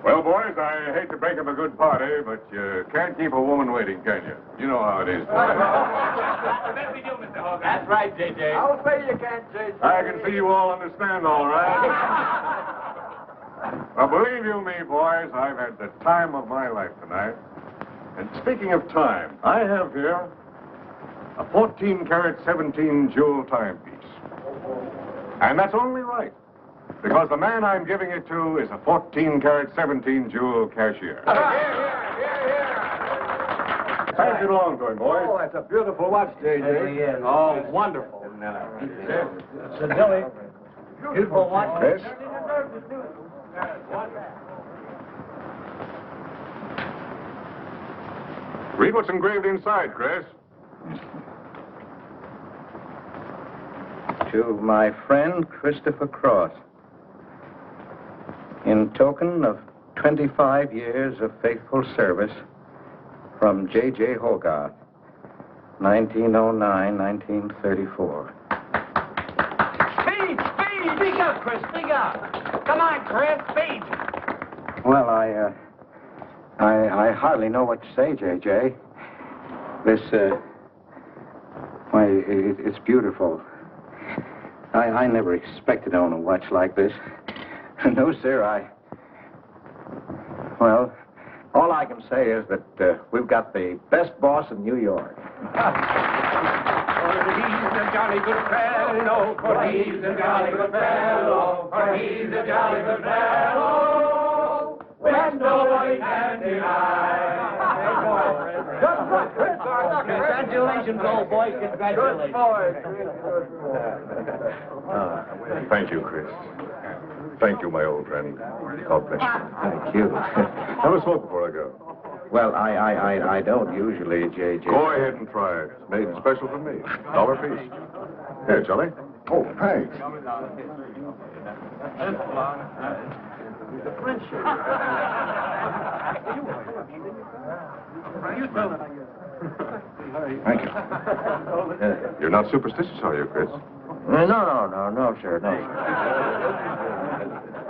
Well, boys, I hate to break up a good party, but you can't keep a woman waiting, can you? You know how it is. That's right, J.J. I'll say you can't, J.J. I can see you all understand, all right. Well, believe you me, boys, I've had the time of my life tonight. And speaking of time, I have here a 14-karat, 17-jewel timepiece. And that's only right, because the man I'm giving it to is a 14-karat, 17-jewel cashier. Pass it along to him, boys. Oh, that's a beautiful watch, J.J. Oh, wonderful. It's a Billy. Beautiful watch. Chris? Read what's engraved inside, Chris. To my friend Christopher Cross, in token of 25 years of faithful service, from J.J. Hogarth, 1909-1934. Speed! Speak up, Chris, speak up! Come on, Chris, speed! Well, I hardly know what to say, J.J. This, why, it's beautiful. I never expected to own a watch like this. No, sir, well, all I can say is that we've got the best boss in New York. For he's a jolly good fellow, for he's a jolly good fellow, for he's a jolly good fellow, which nobody can deny. Congratulations, old boy, congratulations. Thank you, Chris. Thank you, my old friend. God bless you. Thank you. Have a smoke before I go. Well, I don't usually, J.J. Go ahead and try it. It's made special for me. $1 piece. Here, Charlie. Oh, thanks. Thank you. You're not superstitious, are you, Chris? No, sir, no.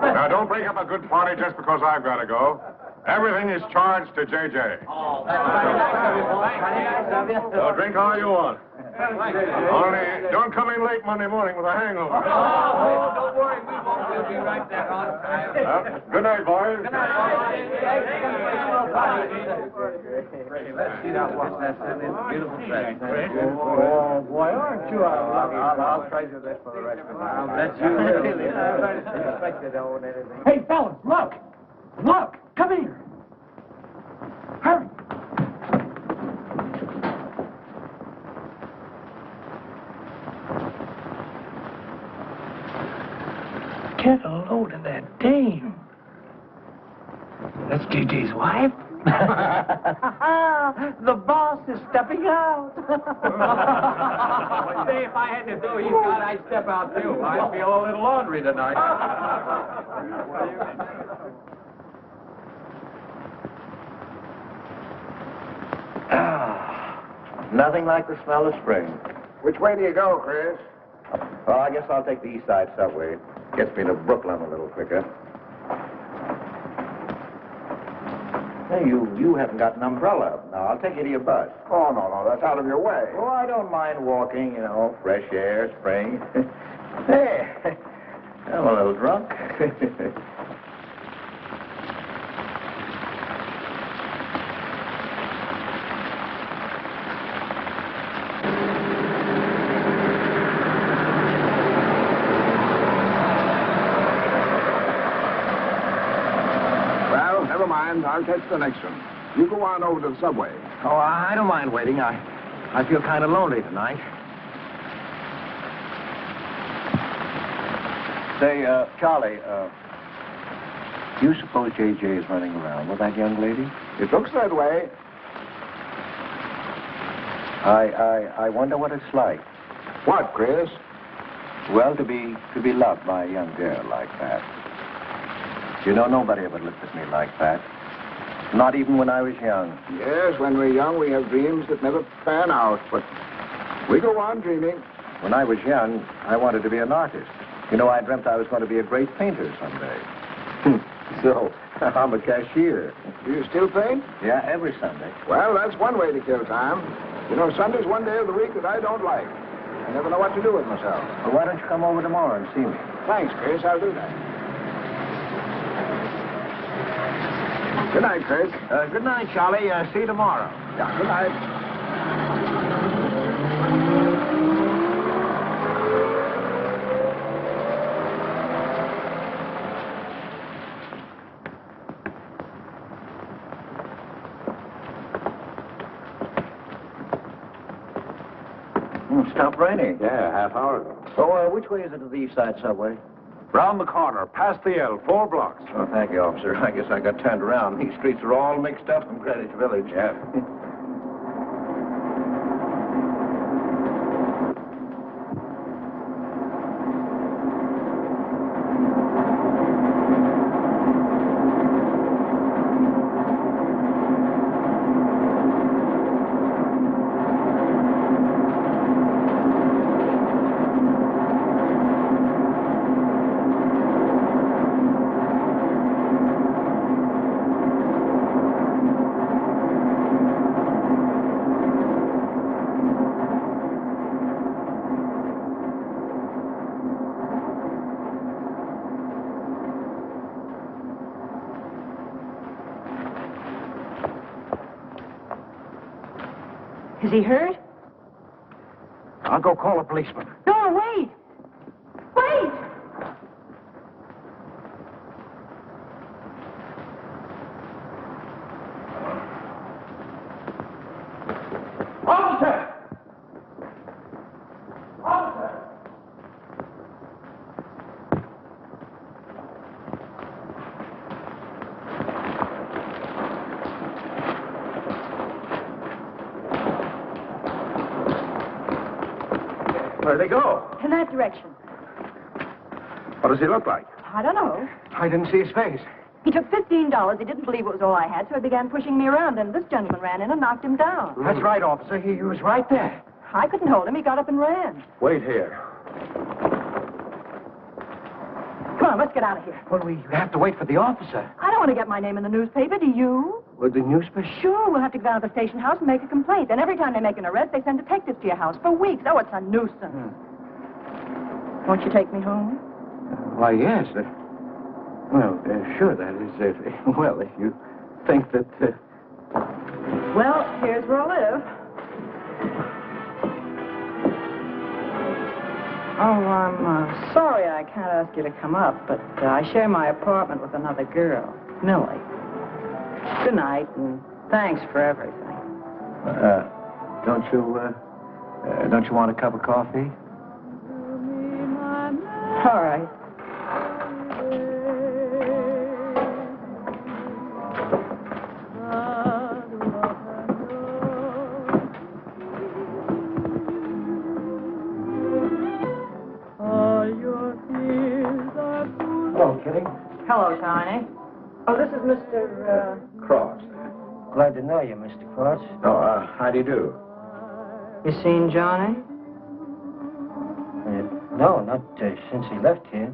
Now, don't break up a good party just because I've got to go. Everything is charged to J.J. Oh, that's right. So drink all you want. Only don't come in late Monday morning with a hangover. Oh, don't worry, we won't. We'll be right there on time. Well, good night, boys. Good night. Let's see now what's that beautiful dress. Oh, boy, aren't you lucky? I'll treasure this for the rest of my life. I'll bet you will. Hey, fellas, look! Look! Come here! Hurry! Get a load of that dame. That's J.J.'s wife? The boss is stepping out. Say, if I had to do you thought I'd step out too. I feel a little laundry tonight. Nothing like the smell of spring. Which way do you go, Chris? Well, I guess I'll take the East Side subway. Gets me to Brooklyn a little quicker. Hey, you haven't got an umbrella. Now, I'll take you to your bus. Oh, no, that's out of your way. Oh, I don't mind walking, fresh air, spring. Hey, I'm a little drunk. Well, never mind. I'll catch the next one. You go on over to the subway. Oh, I don't mind waiting. I feel kind of lonely tonight. Say, Charlie, do you suppose J.J. is running around with that young lady? It looks that way. I wonder what it's like. What, Chris? Well, to be loved by a young girl like that. Nobody ever looked at me like that. Not even when I was young. Yes, when we're young, we have dreams that never pan out, but we go on dreaming. When I was young, I wanted to be an artist. You know, I dreamt I was going to be a great painter someday. So, I'm a cashier. Do you still paint? Yeah, every Sunday. Well, that's one way to kill time. You know, Sunday's one day of the week that I don't like. I never know what to do with myself. Well, why don't you come over tomorrow and see me? Thanks, Chris. I'll do that. Good night, Chris. Good night, Charlie. See you tomorrow. Yeah, good night. Stopped raining. Yeah, half hour ago. Oh, which way is it to the East Side Subway? Round the corner, past the L, 4 blocks. Oh, thank you, officer. I guess I got turned around. These streets are all mixed up in Greenwich Village. Yeah. Is he hurt? I'll go call a policeman. No, wait! Wait! Officer! Officer! Where'd they go? In that direction. What does he look like? I don't know. I didn't see his face. He took $15. He didn't believe it was all I had, so he began pushing me around, and this gentleman ran in and knocked him down. That's right, officer. He was right there. I couldn't hold him. He got up and ran. Wait here. Come on, let's get out of here. Well, we have to wait for the officer. I don't want to get my name in the newspaper, do you? With the newspaper? Sure, we'll have to go down to the station house and make a complaint. And every time they make an arrest, they send detectives to your house for weeks. Oh, it's a nuisance. Won't you take me home? Why, yes. Sure, that is, if you think that, Well, here's where I'll live. Oh, I'm sorry I can't ask you to come up, but I share my apartment with another girl, Millie. Good night, and thanks for everything. Don't you want a cup of coffee? All right. Hello, Kitty. Hello, Tiny. Oh, this is Mr. Cross. Glad to know you, Mr. Cross. Oh, how do you do? You seen Johnny? No, not since he left here.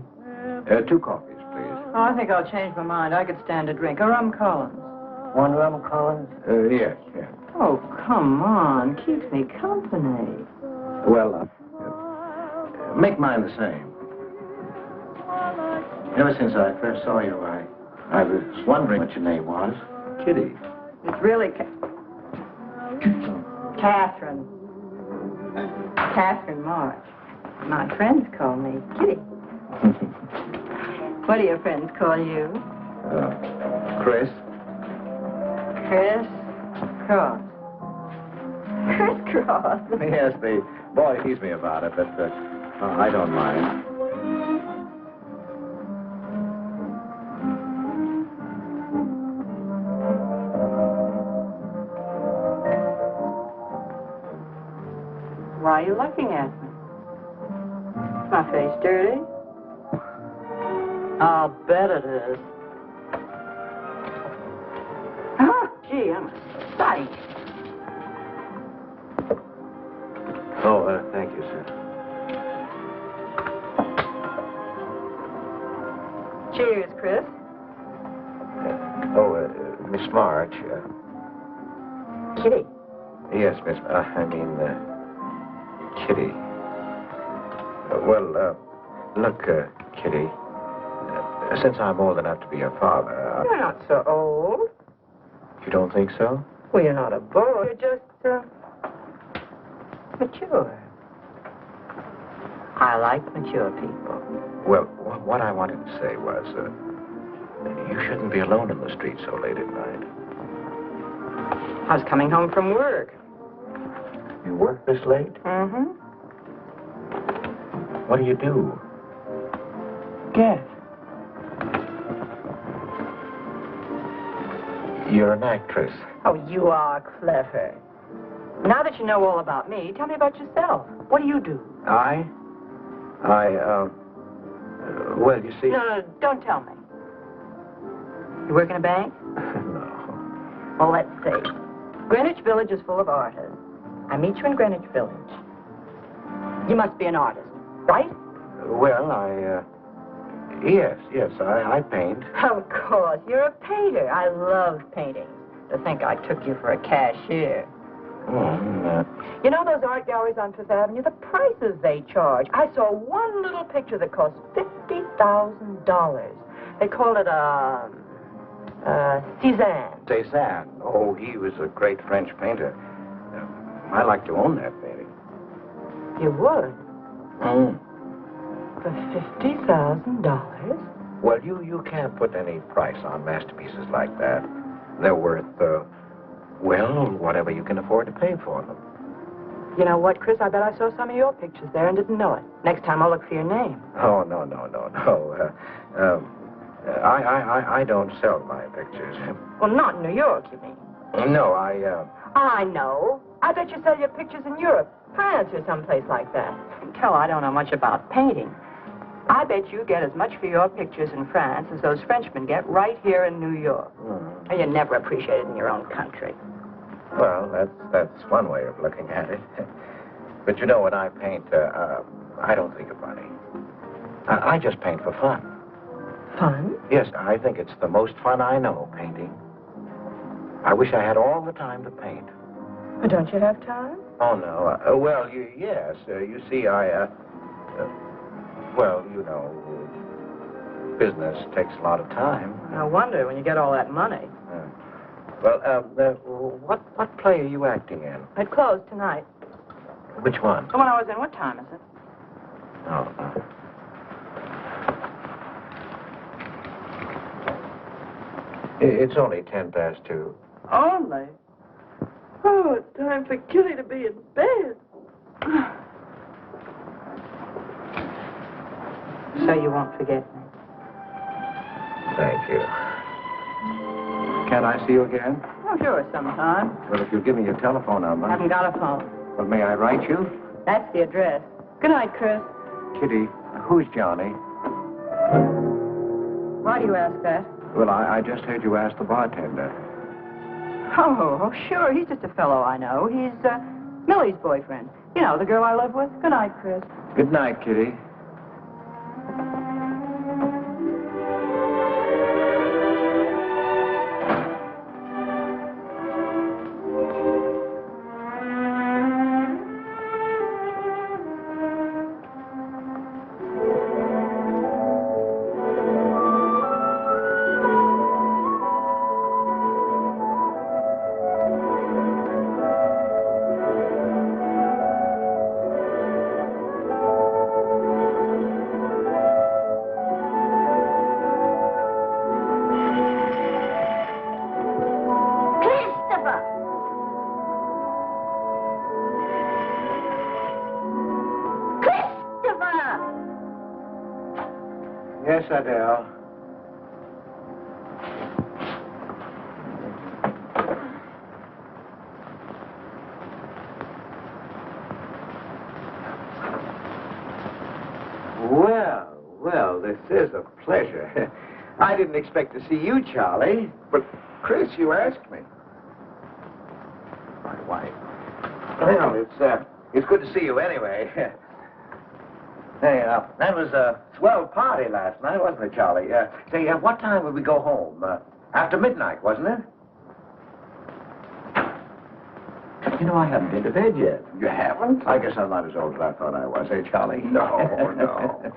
2 coffees, please. Oh, I think I'll change my mind. I could stand a drink. A rum Collins. One rum, Collins? Yes. Oh, come on. Keeps me company. Well, make mine the same. Ever since I first saw you, I was wondering what your name was. Kitty. It's really Catherine. Catherine March. My friends call me Kitty. What do your friends call you? Chris. Chris Cross. Chris Cross. Yes, the boy teased me about it, but I don't mind. Why are you looking at me? Is my face dirty? I'll bet it is. Oh, gee, I'm a sight. Oh, thank you, sir. Cheers, Chris. Miss March. Kitty. Yes, Miss. Kitty. Look, Kitty. Since I'm old enough to be your father. You're not so old. You don't think so? Well, you're not a boy. You're just, mature. I like mature people. Well, what I wanted to say was, you shouldn't be alone in the street so late at night. I was coming home from work. You work this late? Mm-hmm. What do you do? Guess. You're an actress. Oh, you are clever. Now that you know all about me, tell me about yourself. What do you do? Well, you see... No, don't tell me. You work in a bank? No. Well, let's see. Greenwich Village is full of artists. I meet you in Greenwich Village. You must be an artist, right? Well, Yes, I paint. Of course. You're a painter. I love painting. To think I took you for a cashier. You know those art galleries on Fifth Avenue? The prices they charge. I saw one little picture that cost $50,000. They call it Cézanne. Cézanne. Oh, he was a great French painter. I'd like to own that painting. You would? For $50,000? Well, you can't put any price on masterpieces like that. They're worth, whatever you can afford to pay for them. You know what, Chris? I bet I saw some of your pictures there and didn't know it. Next time I'll look for your name. Oh, no. I don't sell my pictures. Well, not in New York, you mean? No, I know. I bet you sell your pictures in Europe, France, or someplace like that. Hell, I don't know much about painting. I bet you get as much for your pictures in France as those Frenchmen get right here in New York. And you never appreciate it in your own country. Well, that's one way of looking at it. But you know, when I paint, I don't think of money. I just paint for fun. Fun? Yes, I think it's the most fun I know, painting. I wish I had all the time to paint. But don't you have time? Oh, no. Yes. You see, business takes a lot of time. No wonder when you get all that money. What play are you acting in? It closed tonight. Which one? The one I was in. What time is it? Oh. It's only 2:10. Only? Oh, it's time for Kitty to be in bed. So you won't forget me? Thank you. Can I see you again? Oh, sure, sometime. Well, if you'll give me your telephone number. Haven't got a phone. Well, may I write you? That's the address. Good night, Chris. Kitty, who's Johnny? Why do you ask that? Well, I just heard you ask the bartender. Oh, sure. He's just a fellow I know. He's Millie's boyfriend. You know, the girl I live with. Good night, Chris. Good night, Kitty. Yes, Adele. Well, this is a pleasure. I didn't expect to see you, Charlie. But, Chris, you asked me. My wife. Well, it's good to see you anyway. Hey, that was a swell party last night, wasn't it, Charlie? Say, what time would we go home? After midnight, wasn't it? You know, I haven't been to bed yet. You haven't? I guess I'm not as old as I thought I was, eh, Charlie? No, no.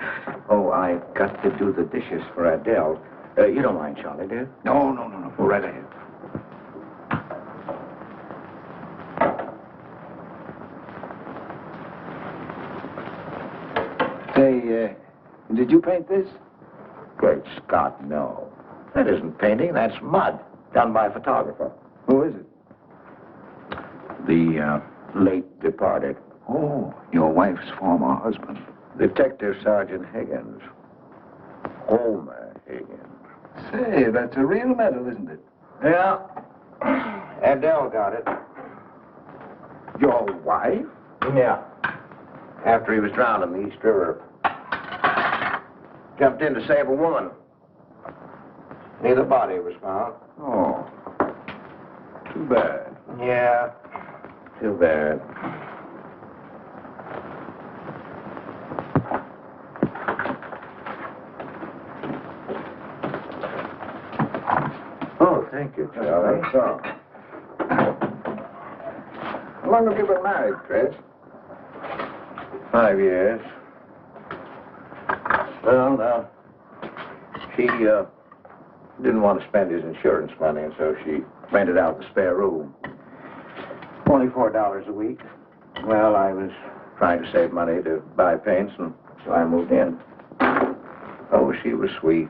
Oh, I've got to do the dishes for Adele. You don't mind, Charlie, do you? No. Go right ahead. Say, did you paint this? Great Scott, no. That isn't painting, that's mud. Done by a photographer. Who is it? The late departed. Oh, your wife's former husband. Detective Sergeant Higgins. Homer Higgins. Say, that's a real medal, isn't it? Yeah. Adele got it. Your wife? Yeah. After he was drowned in the East River. Jumped in to save a woman. Neither body was found. Oh. Too bad. Yeah. Too bad. Oh, thank you, Charlie. So. How long have you been married, Chris? 5 years. Well, now, she didn't want to spend his insurance money, and so she rented out the spare room. Only $4 a week. Well, I was trying to save money to buy paints, and so I moved in. Oh, she was sweet.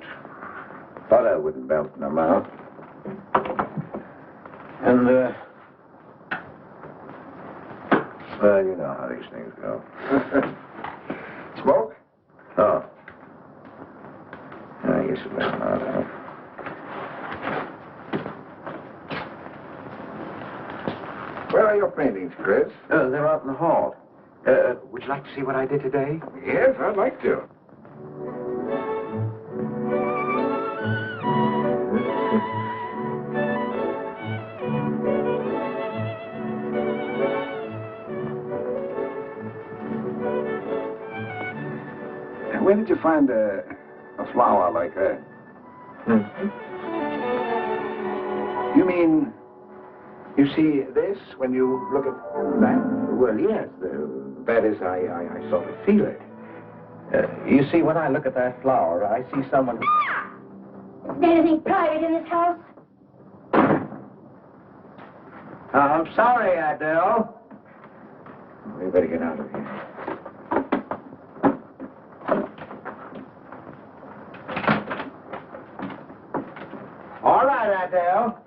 Thought I wouldn't melt in her mouth. And, well, you know how these things go. Smoke? Oh. I guess it doesn't matter. Where are your paintings, Chris? They're out in the hall. Would you like to see what I did today? Yes, I'd like to. Where did you find a flower like that? You mean, you see this when you look at that? Well, yes. That is, I sort of feel it. You see, when I look at that flower, I see someone... Is there anything private in this house? I'm sorry, Adele. We better get out of here. All right, Adele.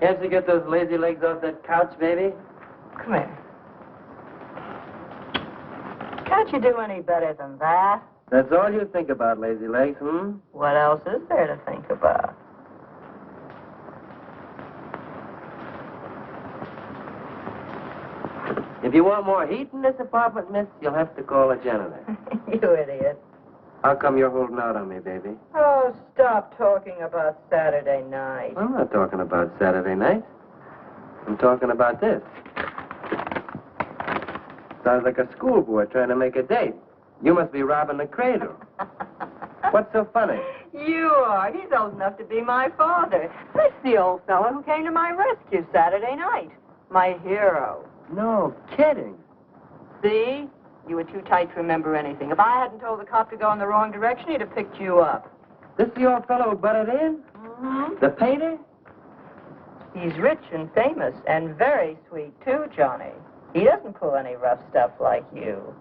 Can't you get those lazy legs off that couch, baby? Come here. Can't you do any better than that? That's all you think about, lazy legs, hmm? What else is there to think about? If you want more heat in this apartment, miss, you'll have to call a janitor. You idiot. How come you're holding out on me, baby? Oh, stop talking about Saturday night. I'm not talking about Saturday night. I'm talking about this. Sounds like a schoolboy trying to make a date. You must be robbing the cradle. What's so funny? You are. He's old enough to be my father. That's the old fellow who came to my rescue Saturday night. My hero. No kidding. See? You were too tight to remember anything. If I hadn't told the cop to go in the wrong direction, he'd have picked you up. This the old fellow who butted in? Mm-hmm. The painter? He's rich and famous and very sweet, too, Johnny. He doesn't pull any rough stuff like you.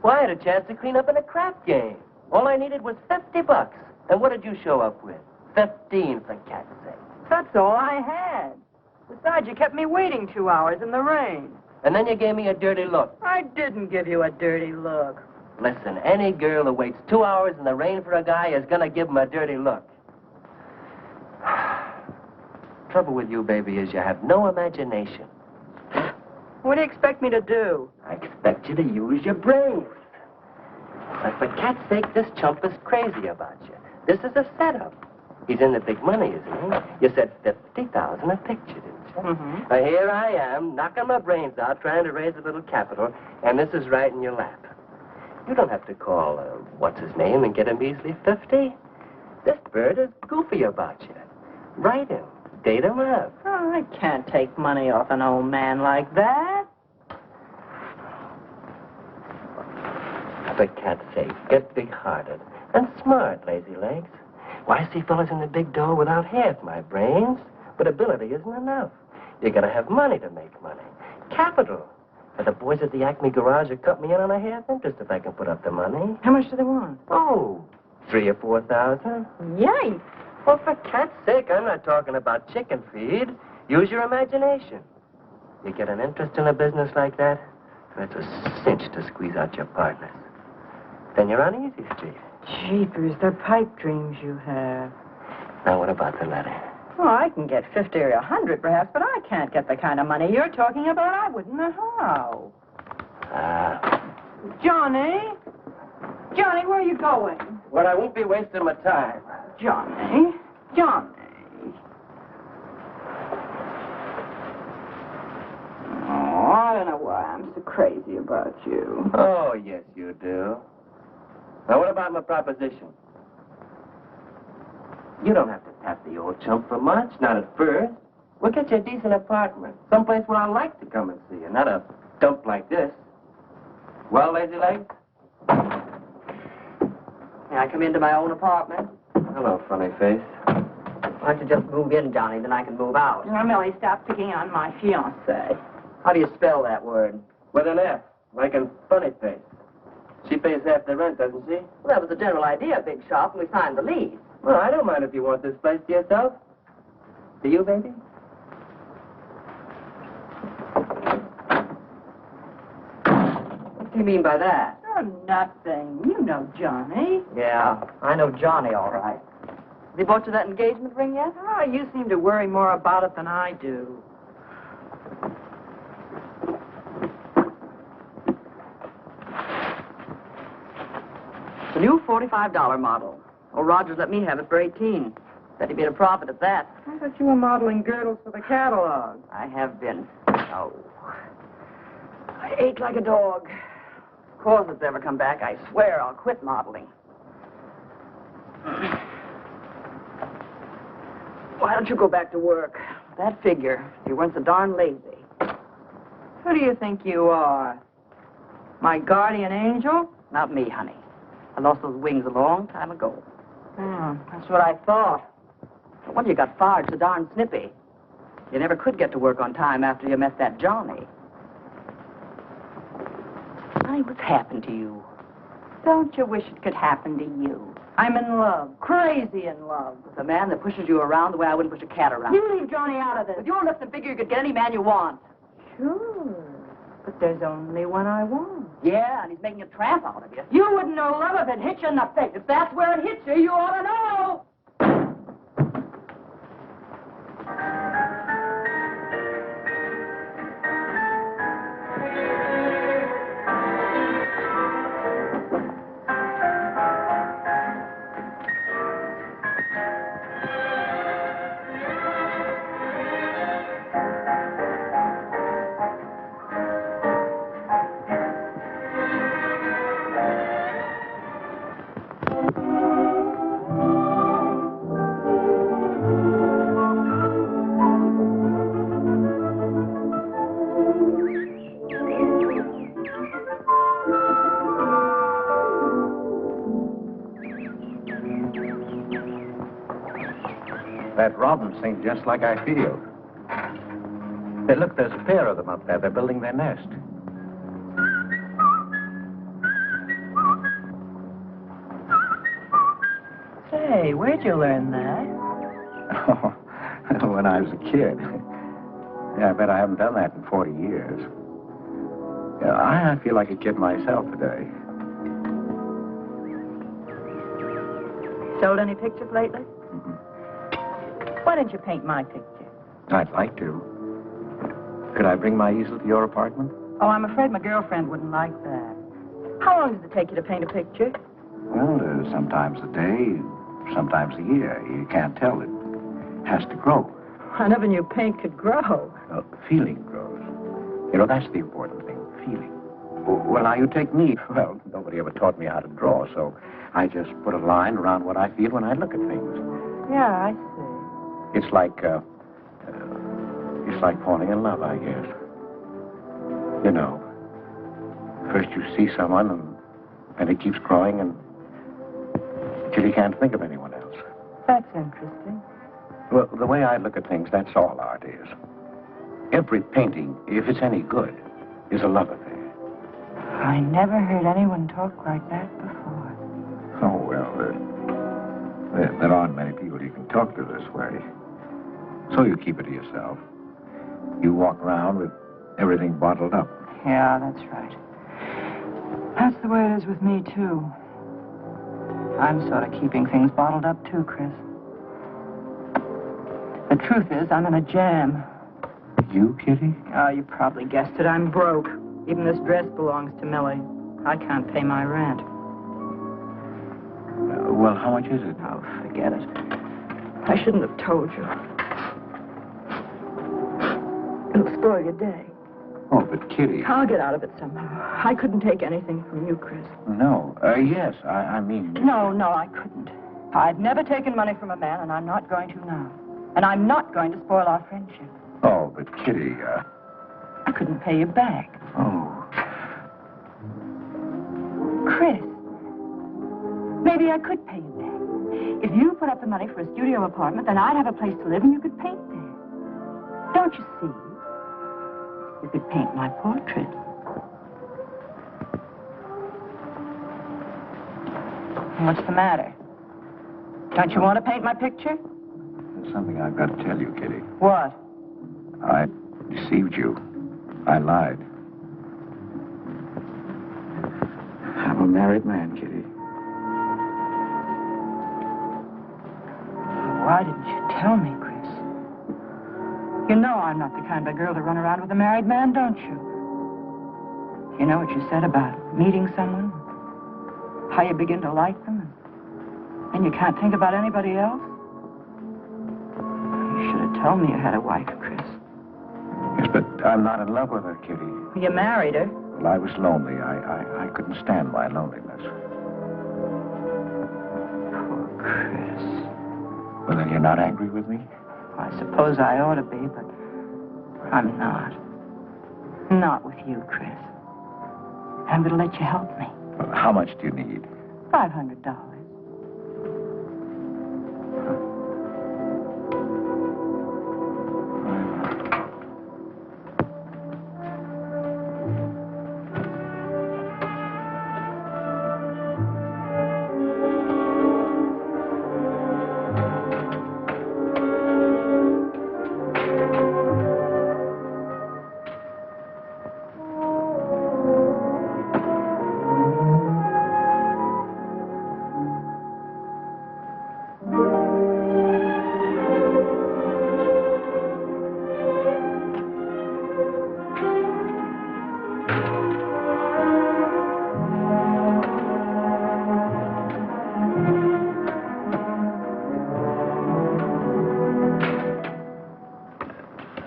Well, I had a chance to clean up in a crap game. All I needed was $50. And what did you show up with? 15, for cat's sake. That's all I had. Besides, you kept me waiting 2 hours in the rain. And then you gave me a dirty look. I didn't give you a dirty look. Listen, any girl who waits 2 hours in the rain for a guy is gonna give him a dirty look. Trouble with you, baby, is you have no imagination. What do you expect me to do? I expect you to use your brains. But for cat's sake, this chump is crazy about you. This is a setup. He's in the big money, isn't he? You said 50,000 a picture, didn't you? Mm-hmm. Now, here I am, knocking my brains out, trying to raise a little capital, and this is right in your lap. You don't have to call, what's his name, and get a measly 50. This bird is goofy about you. Write him. Date him up. Oh, I can't take money off an old man like that. For cat's sake, get big-hearted and smart, lazy legs. Why, I see fellas in the big door without half my brains, but ability isn't enough. You gotta have money to make money. Capital. And the boys at the Acme garage will cut me in on a half interest if I can put up the money. How much do they want? Oh, 3,000 or 4,000. Yikes. Well, for cat's sake, I'm not talking about chicken feed. Use your imagination. You get an interest in a business like that, it's a cinch to squeeze out your partners. Then you're on easy street. Jeepers, they're pipe dreams you have. Now, what about the letter? Well, I can get 50 or 100, perhaps, but I can't get the kind of money you're talking about. I wouldn't know how. Johnny? Johnny, where are you going? Well, I won't be wasting my time. Johnny? Johnny? Oh, I don't know why I'm so crazy about you. Oh, yes, you do. Now, what about my proposition? You don't have to tap the old chump for much, not at first. We'll get you a decent apartment, someplace where I like to come and see you, not a dump like this. Well, lazy legs? May I come into my own apartment? Hello, funny face. Why don't you just move in, Johnny, then I can move out. Now, Millie, stop picking on my fiancée. How do you spell that word? With an F, like in funny face. She pays half the rent, doesn't she? Well, that was the general idea, Big Shop, and we signed the lease. Well, I don't mind if you want this place to yourself. Do you, baby? What do you mean by that? Oh, nothing. You know Johnny. Yeah, I know Johnny, all right. Has he bought you that engagement ring yet? Oh, you seem to worry more about it than I do. It's a new $45 model. Oh, Rogers let me have it for 18. Said he made a profit at that. I thought you were modeling girdles for the catalog. I have been. Oh. I ate like a dog. Of course, if it's ever come back, I swear I'll quit modeling. Why don't you go back to work? That figure, you weren't so darn lazy. Who do you think you are? My guardian angel? Not me, honey. I lost those wings a long time ago. That's what I thought. No wonder you got fired so darn snippy. You never could get to work on time after you met that Johnny. Honey, what's happened to you? Don't you wish it could happen to you? I'm in love, crazy in love, with a man that pushes you around the way I wouldn't push a cat around. You leave Johnny out of this. With your lips and figure, you could get any man you want. Sure, but there's only one I want. Yeah, and he's making a tramp out of you. You wouldn't know love if it hit you in the face. If that's where it hits you, you ought to know. That robin sings just like I feel. Hey, look, there's a pair of them up there. They're building their nest. Say, where'd you learn that? Oh, when I was a kid. Yeah, I bet I haven't done that in 40 years. Yeah, I feel like a kid myself today. Sold any pictures lately? Mm-hmm. Why don't you paint my picture? I'd like to. Could I bring my easel to your apartment? Oh, I'm afraid my girlfriend wouldn't like that. How long does it take you to paint a picture? Well, sometimes a day, sometimes a year. You can't tell. It has to grow. I never knew paint could grow. Feeling grows. You know, that's the important thing, feeling. Well, now, you take me. Well, nobody ever taught me how to draw, so I just put a line around what I feel when I look at things. Yeah, I see. It's like falling in love, I guess. You know, first you see someone, and it keeps growing, until you can't think of anyone else. That's interesting. Well, the way I look at things, that's all art is. Every painting, if it's any good, is a love affair. I never heard anyone talk like that before. Oh, well, there aren't many people you can talk to this way. So you keep it to yourself. You walk around with everything bottled up. Yeah, that's right. That's the way it is with me, too. I'm sort of keeping things bottled up, too, Chris. The truth is, I'm in a jam. You, Kitty? Oh, you probably guessed it. I'm broke. Even this dress belongs to Millie. I can't pay my rent. Well, how much is it? Oh, forget it. I shouldn't have told you. It'll spoil your day. Oh, but Kitty... I'll get out of it somehow. I couldn't take anything from you, Chris. No. Yes, I mean... No, I couldn't. I've never taken money from a man, and I'm not going to now. And I'm not going to spoil our friendship. Oh, but Kitty, I couldn't pay you back. Oh. Chris, maybe I could pay you back. If you put up the money for a studio apartment, then I'd have a place to live and you could paint there. Don't you see? You could paint my portrait. What's the matter? Don't you want to paint my picture? There's something I've got to tell you, Kitty. What? I deceived you. I lied. I'm a married man, Kitty. Why didn't you tell me, Chris? You know I'm not the kind of girl to run around with a married man, don't you? You know what you said about meeting someone? How you begin to like them, and you can't think about anybody else? You should have told me you had a wife, Chris. Yes, but I'm not in love with her, Kitty. You married her. Well, I was lonely. I couldn't stand my loneliness. Poor Chris. Well, then you're not angry with me? I suppose I ought to be, but I'm not. Not with you, Chris. I'm going to let you help me. Well, how much do you need? $500.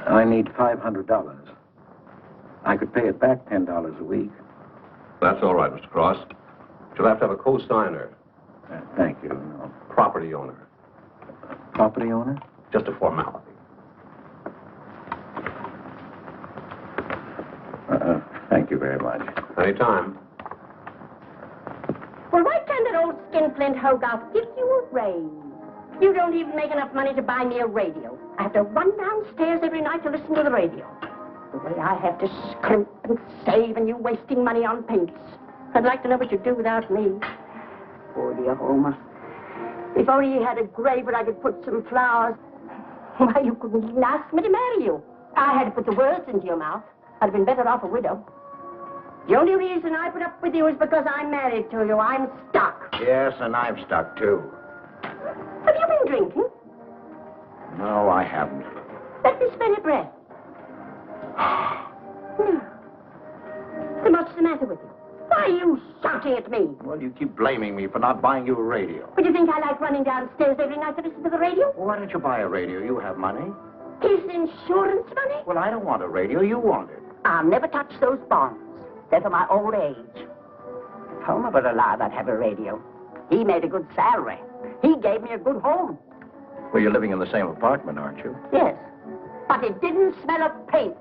I need $500. I could pay it back $10 a week. That's all right, Mr. Cross. You'll have to have a co-signer. Thank you. No. Property owner. Property owner? Just a formality. Thank you very much. Anytime. Well, why can't that old skinflint Hogarth give you a raise? You don't even make enough money to buy me a radio. I have to run downstairs every night to listen to the radio. The way I have to scrimp and save and you wasting money on paints. I'd like to know what you'd do without me. Poor dear Homer. If only you had a grave where I could put some flowers. Why, you couldn't even ask me to marry you. I had to put the words into your mouth. I'd have been better off a widow. The only reason I put up with you is because I'm married to you. I'm stuck. Yes, and I'm stuck, too. Have you been drinking? No, I haven't. Let me smell your breath. Then what's the matter with you? Why are you shouting at me? Well, you keep blaming me for not buying you a radio. But you think I like running downstairs every night to listen to the radio? Well, why don't you buy a radio? You have money. Is insurance money? Well, I don't want a radio. You want it. I'll never touch those bonds. They're for my old age. If Homer were alive, I'd have a radio. He made a good salary. He gave me a good home. Well, you're living in the same apartment, aren't you? Yes, but it didn't smell of paint.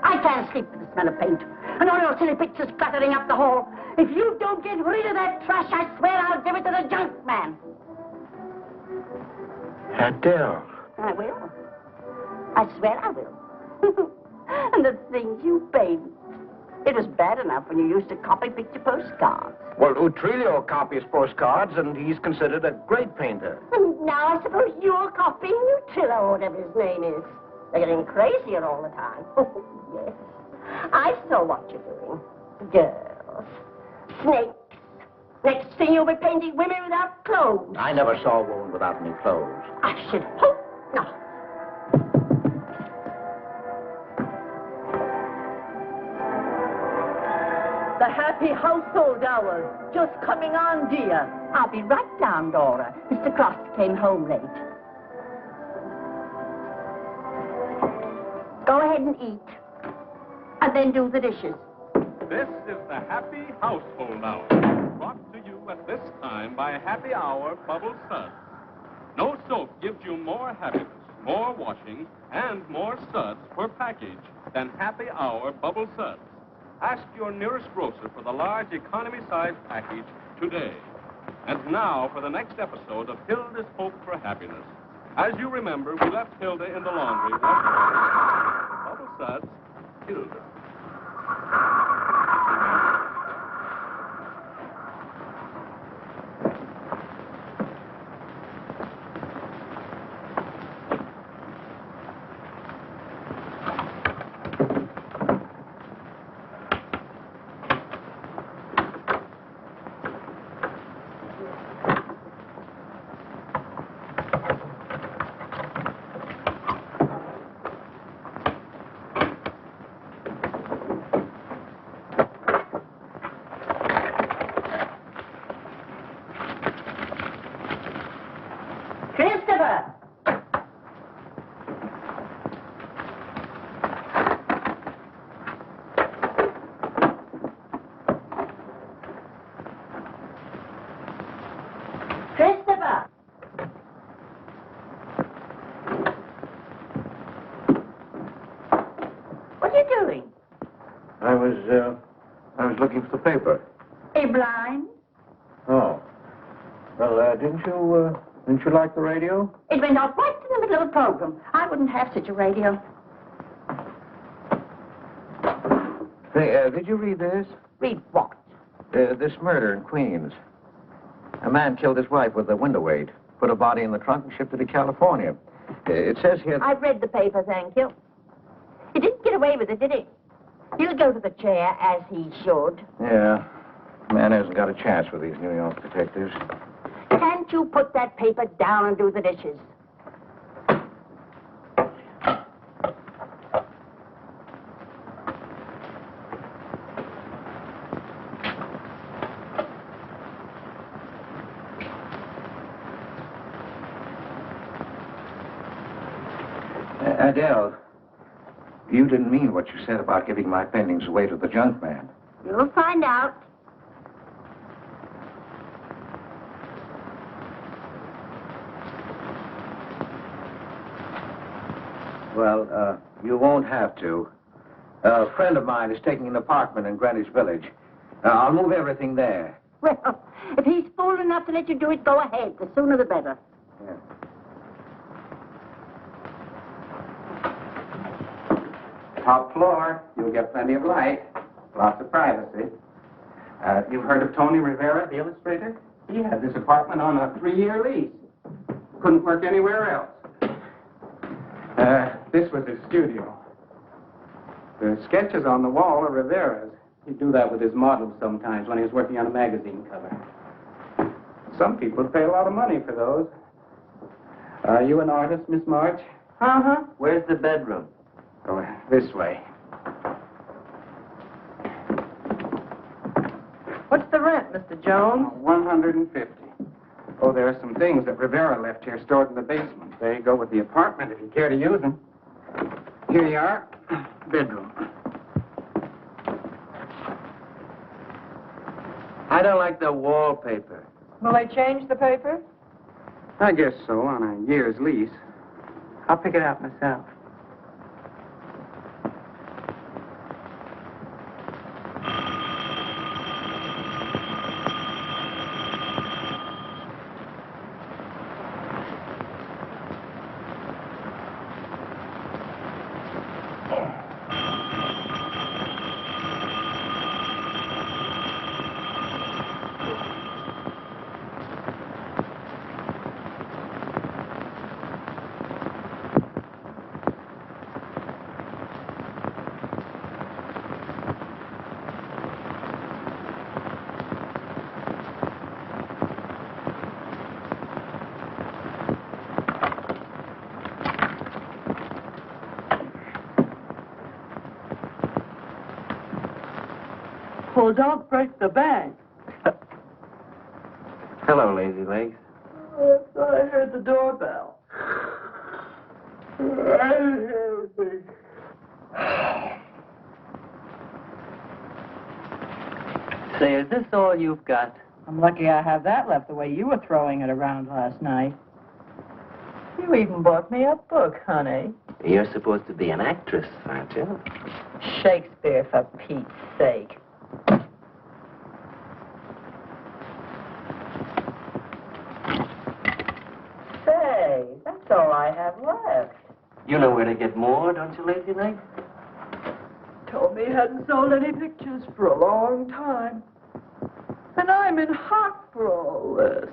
I can't sleep with the smell of paint. And all your silly pictures cluttering up the hall. If you don't get rid of that trash, I swear I'll give it to the junk man. Adele. I will. I swear I will. And the things you paint. It was bad enough when you used to copy picture postcards. Well, Utrillo copies postcards, and he's considered a great painter. And now I suppose you're copying Utrillo, or whatever his name is. They're getting crazier all the time. Oh, yes. I saw what you're doing. Girls. Snakes. Next thing you'll be painting women without clothes. I never saw a woman without any clothes. I should hope not. The happy household hours. Just coming on, dear. I'll be right down, Dora. Mr. Cross came home late. Go ahead and eat. And then do the dishes. This is the Happy Household Hour, brought to you at this time by Happy Hour Bubble Suds. No soap gives you more happiness, more washing, and more suds per package than Happy Hour Bubble Suds. Ask your nearest grocer for the large economy-sized package today. And now for the next episode of Hilda's Hope for Happiness. As you remember, we left Hilda in the laundry. Bubble Suds, Hilda. Christopher! Christopher! What are you doing? I was looking for the paper. Are you blind? Oh. Well, didn't you like the radio? It went off right in the middle of a program. I wouldn't have such a radio. Hey, did you read this? Read what? This murder in Queens. A man killed his wife with a window weight, put a body in the trunk and shipped it to California. It says here... I've read the paper, thank you. He didn't get away with it, did he? He'll go to the chair, as he should. Yeah. Man hasn't got a chance with these New York detectives. Can't you put that paper down and do the dishes? Adele, you didn't mean what you said about giving my paintings away to the junk man. You'll find out. Well, you won't have to. A friend of mine is taking an apartment in Greenwich Village. I'll move everything there. Well, if he's fool enough to let you do it, go ahead. The sooner the better. Yeah. Top floor. You'll get plenty of light. Lots of privacy. You've heard of Tony Rivera, the illustrator? He had this apartment on a 3-year lease. Couldn't work anywhere else. This was his studio. The sketches on the wall are Rivera's. He'd do that with his models sometimes when he was working on a magazine cover. Some people pay a lot of money for those. Are you an artist, Miss March? Uh-huh. Where's the bedroom? Oh, this way. What's the rent, Mr. Jones? 150. Oh, there are some things that Rivera left here stored in the basement. They go with the apartment if you care to use them. Here you are. Bedroom. I don't like the wallpaper. Will they change the paper? I guess so, on a year's lease. I'll pick it out myself. Well, don't break the bank. Hello, Lazy Legs. I thought I heard the doorbell. I didn't hear anything. Say, is this all you've got? I'm lucky I have that left the way you were throwing it around last night. You even bought me a book, honey. You're supposed to be an actress, aren't you? Shakespeare, for Pete's sake. Say, that's all I have left. You know where to get more, don't you, Lazy Legs? Told me he hadn't sold any pictures for a long time. And I'm in hock for all this.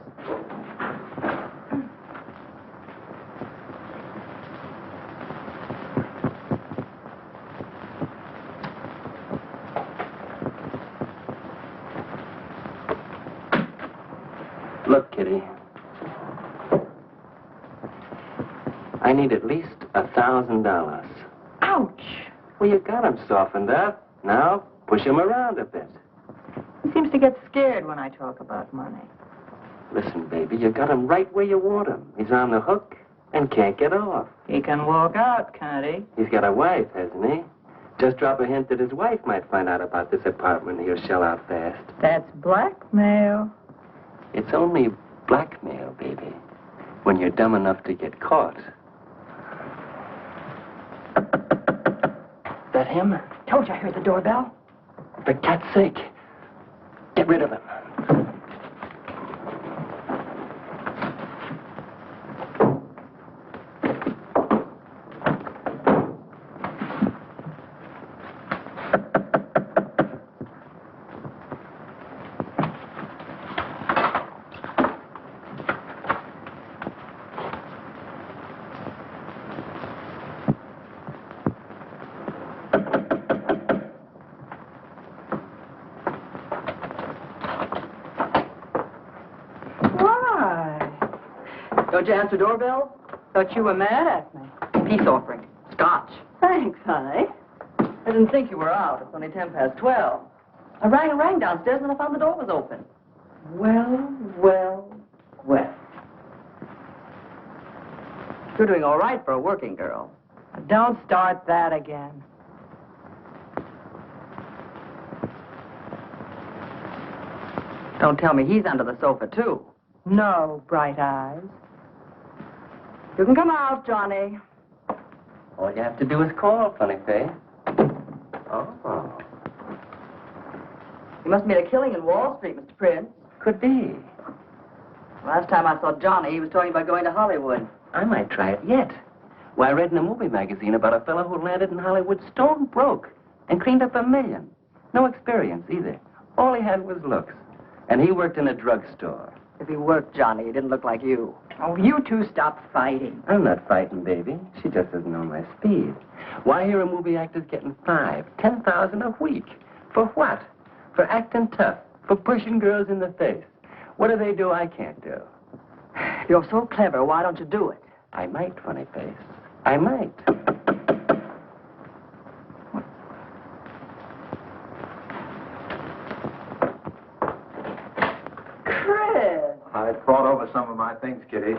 Look, Kitty. I need at least $1,000. Ouch! Well, you got him softened up. Now, push him around a bit. He seems to get scared when I talk about money. Listen, baby, you got him right where you want him. He's on the hook and can't get off. He can walk out, can't he? He's got a wife, hasn't he? Just drop a hint that his wife might find out about this apartment and he'll shell out fast. That's blackmail. It's only blackmail, baby, when you're dumb enough to get caught. That him? Told you I heard the doorbell. For cat's sake, get rid of him. Don't you answer doorbell? Thought you were mad at me. Peace offering. Scotch. Thanks, honey. I didn't think you were out. It's only 12:10. I rang downstairs and I found the door was open. Well. You're doing all right for a working girl. Don't start that again. Don't tell me he's under the sofa, too. No, bright eyes. You can come out, Johnny. All you have to do is call, funny face. Oh. You must have made a killing in Wall Street, Mr. Prince. Could be. Last time I saw Johnny, he was talking about going to Hollywood. I might try it yet. Well, I read in a movie magazine about a fellow who landed in Hollywood stone broke and cleaned up $1 million. No experience either. All he had was looks. And he worked in a drugstore. If he worked Johnny, he didn't look like you. Oh, you two stop fighting. I'm not fighting, baby. She just doesn't know my speed. Why hear a movie actor's getting $5,000-$10,000 a week? For what? For acting tough. For pushing girls in the face. What do they do I can't do? You're so clever. Why don't you do it? I might, funny face. I might. Chris! I brought over some of my things, Kitty.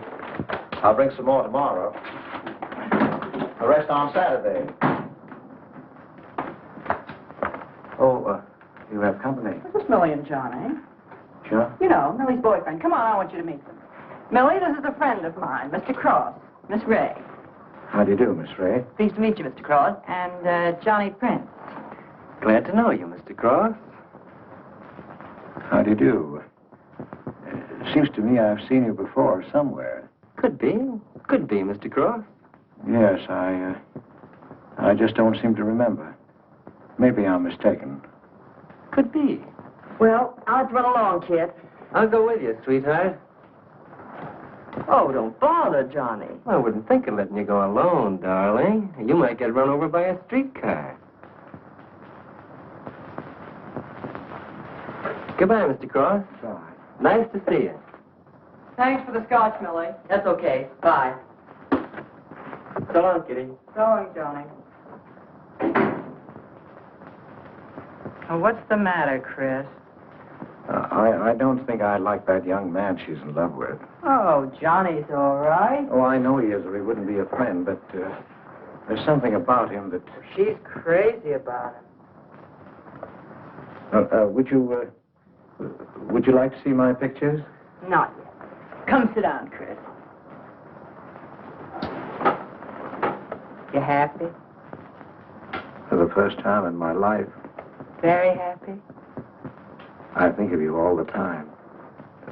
I'll bring some more tomorrow. The rest on Saturday. Oh, you have company. This is Millie and Johnny. Sure. You know, Millie's boyfriend. Come on, I want you to meet them. Millie, this is a friend of mine, Mr. Cross. Miss Ray. How do you do, Miss Ray? Pleased to meet you, Mr. Cross. And Johnny Prince. Glad to know you, Mr. Cross. How do you do? Seems to me I've seen you before somewhere. Could be. Could be, Mr. Cross. Yes, I just don't seem to remember. Maybe I'm mistaken. Could be. Well, I'll have to run along, kid. I'll go with you, sweetheart. Oh, don't bother, Johnny. I wouldn't think of letting you go alone, darling. You might get run over by a streetcar. Goodbye, Mr. Cross. Bye. Nice to see you. Thanks for the scotch, Millie. That's okay. Bye. So long, Kitty. So long, Johnny. Oh, what's the matter, Chris? I don't think I like that young man she's in love with. Oh, Johnny's all right. Oh, I know he is, or he wouldn't be a friend, but there's something about him that... She's crazy about him. Would you like to see my pictures? Not yet. Come sit down, Chris. You happy? For the first time in my life, Very happy? I think of you all the time.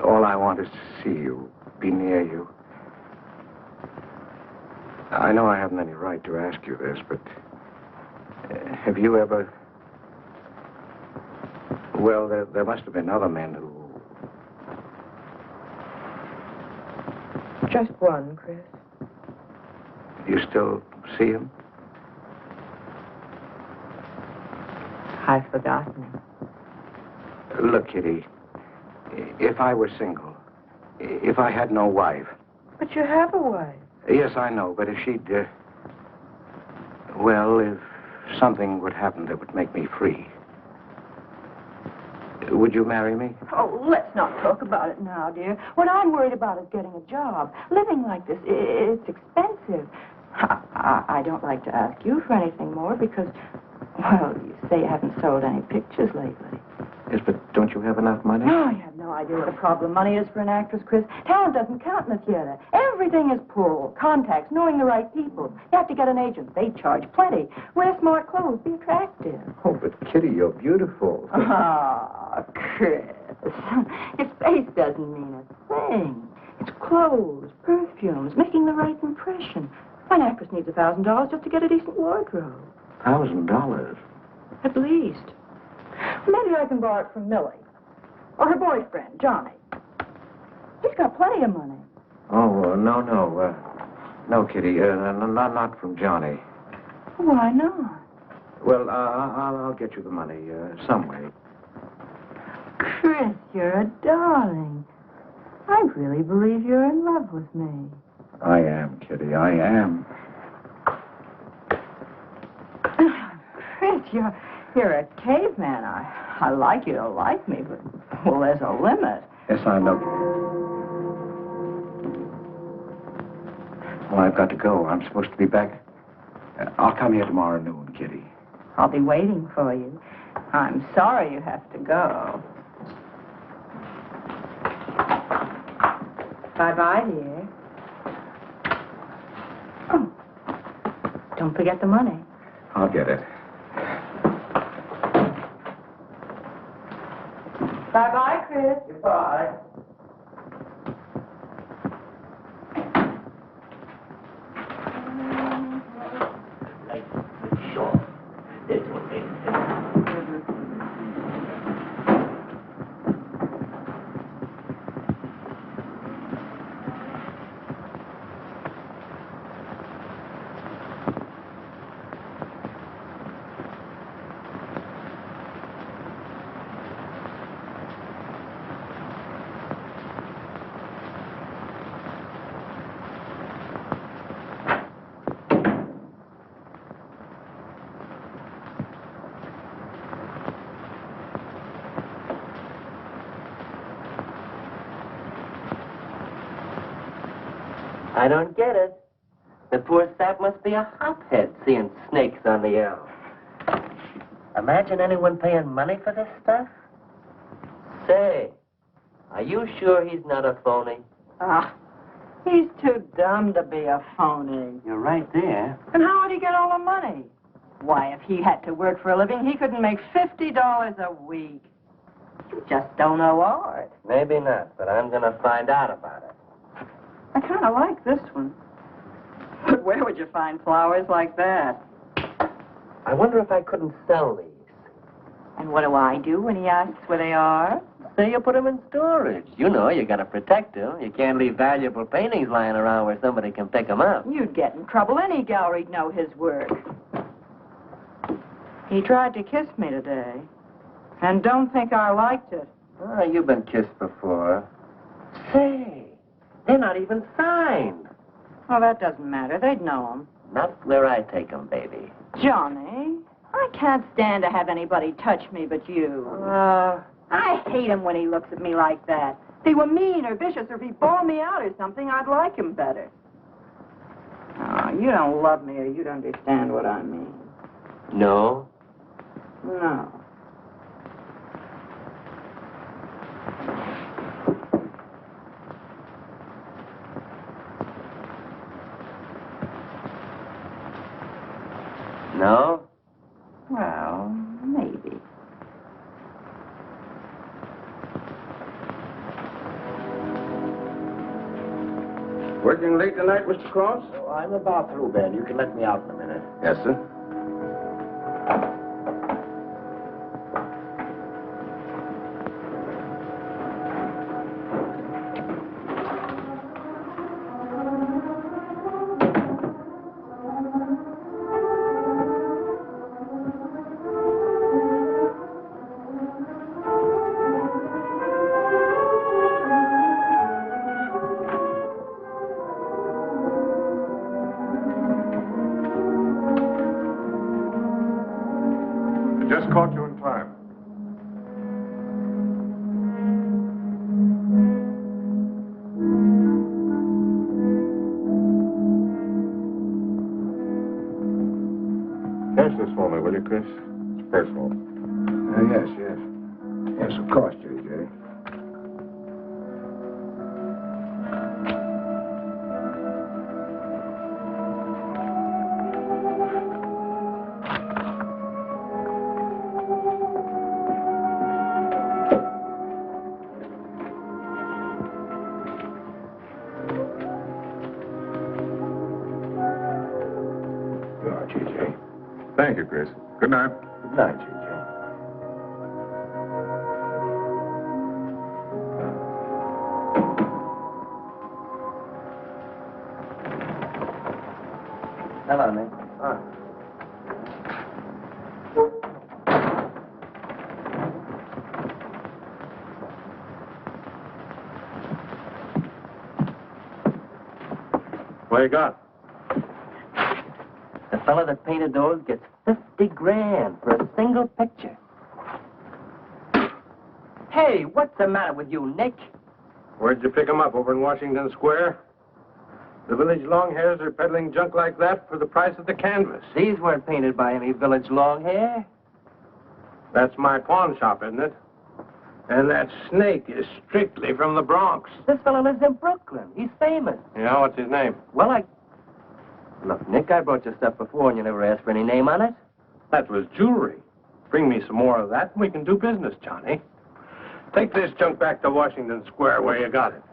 All I want is to see you, be near you. I know I haven't any right to ask you this, but have you ever... Well, there must have been other men who... Just one, Chris. You still see him? I've forgotten him. Look, Kitty, if I were single, if I had no wife... But you have a wife. Yes, I know, but if she'd... well, if something would happen that would make me free... Would you marry me? Oh, let's not talk about it now, dear. What I'm worried about is getting a job. Living like this, it's expensive. I don't like to ask you for anything more because, well, you say you haven't sold any pictures lately. Yes, but don't you have enough money? Oh, you have no idea what a problem money is for an actress, Chris. Talent doesn't count in the theater. Everything is pull, contacts, knowing the right people. You have to get an agent. They charge plenty. Wear smart clothes. Be attractive. Oh, but Kitty, you're beautiful. Ah, Chris. Your face doesn't mean a thing. It's clothes, perfumes, making the right impression. An actress needs $1,000 just to get a decent wardrobe. $1,000? At least. Maybe I can borrow it from Millie. Or her boyfriend, Johnny. He's got plenty of money. Oh, no. No, Kitty, not from Johnny. Why not? Well, I'll get you the money some way. Chris, you're a darling. I really believe you're in love with me. I am, Kitty, I am. Chris, you're a caveman. I like you to like me, but, well, there's a limit. Yes, I know. Well, I've got to go. I'm supposed to be back. I'll come here tomorrow noon, Kitty. I'll be waiting for you. I'm sorry you have to go. Bye-bye, dear. Oh, don't forget the money. I'll get it. Bye-bye, Chris. Goodbye. I don't get it. The poor sap must be a hophead seeing snakes on the elm. Imagine anyone paying money for this stuff? Say, are you sure he's not a phony? Ah, he's too dumb to be a phony. You're right there. And how would he get all the money? Why, if he had to work for a living, he couldn't make $50 a week. You just don't know art. Maybe not, but I'm gonna find out about it. I kind of like this one. But where would you find flowers like that? I wonder if I couldn't sell these. And what do I do when he asks where they are? Say you put them in storage. You know, you gotta protect them. You can't leave valuable paintings lying around where somebody can pick them up. You'd get in trouble. Any gallery'd know his work. He tried to kiss me today. And don't think I liked it. Oh, you've been kissed before. Say, they're not even signed. Oh, that doesn't matter. They'd know him. Not where I take them, baby. Johnny, I can't stand to have anybody touch me but you. I hate him when he looks at me like that. If he were mean or vicious or if he bawled me out or something, I'd like him better. Oh, you don't love me or you'd understand what I mean. No? No. No? Well, maybe. Working late tonight, Mr. Cross? Oh, I'm about through, Ben. You can let me out in a minute. Yes, sir. Just caught you in time. Cash this for me, will you, Chris? It's personal. Yes, yes. Yes, of course, J.J. Thank you, Chris. Good night. Good night, J.J. Hello, Nick. What you got? The fella that painted those gets 50 grand for a single picture. Hey, what's the matter with you, Nick? Where'd you pick 'em up? Over in Washington Square? The village longhairs are peddling junk like that for the price of the canvas. These weren't painted by any village long hair. That's my pawn shop, isn't it? And that snake is strictly from the Bronx. This fella lives in Brooklyn. He's famous. Yeah, what's his name? Well, Look, Nick, I brought your stuff before and you never asked for any name on it. That was jewelry. Bring me some more of that and we can do business, Johnny. Take this junk back to Washington Square where you got it.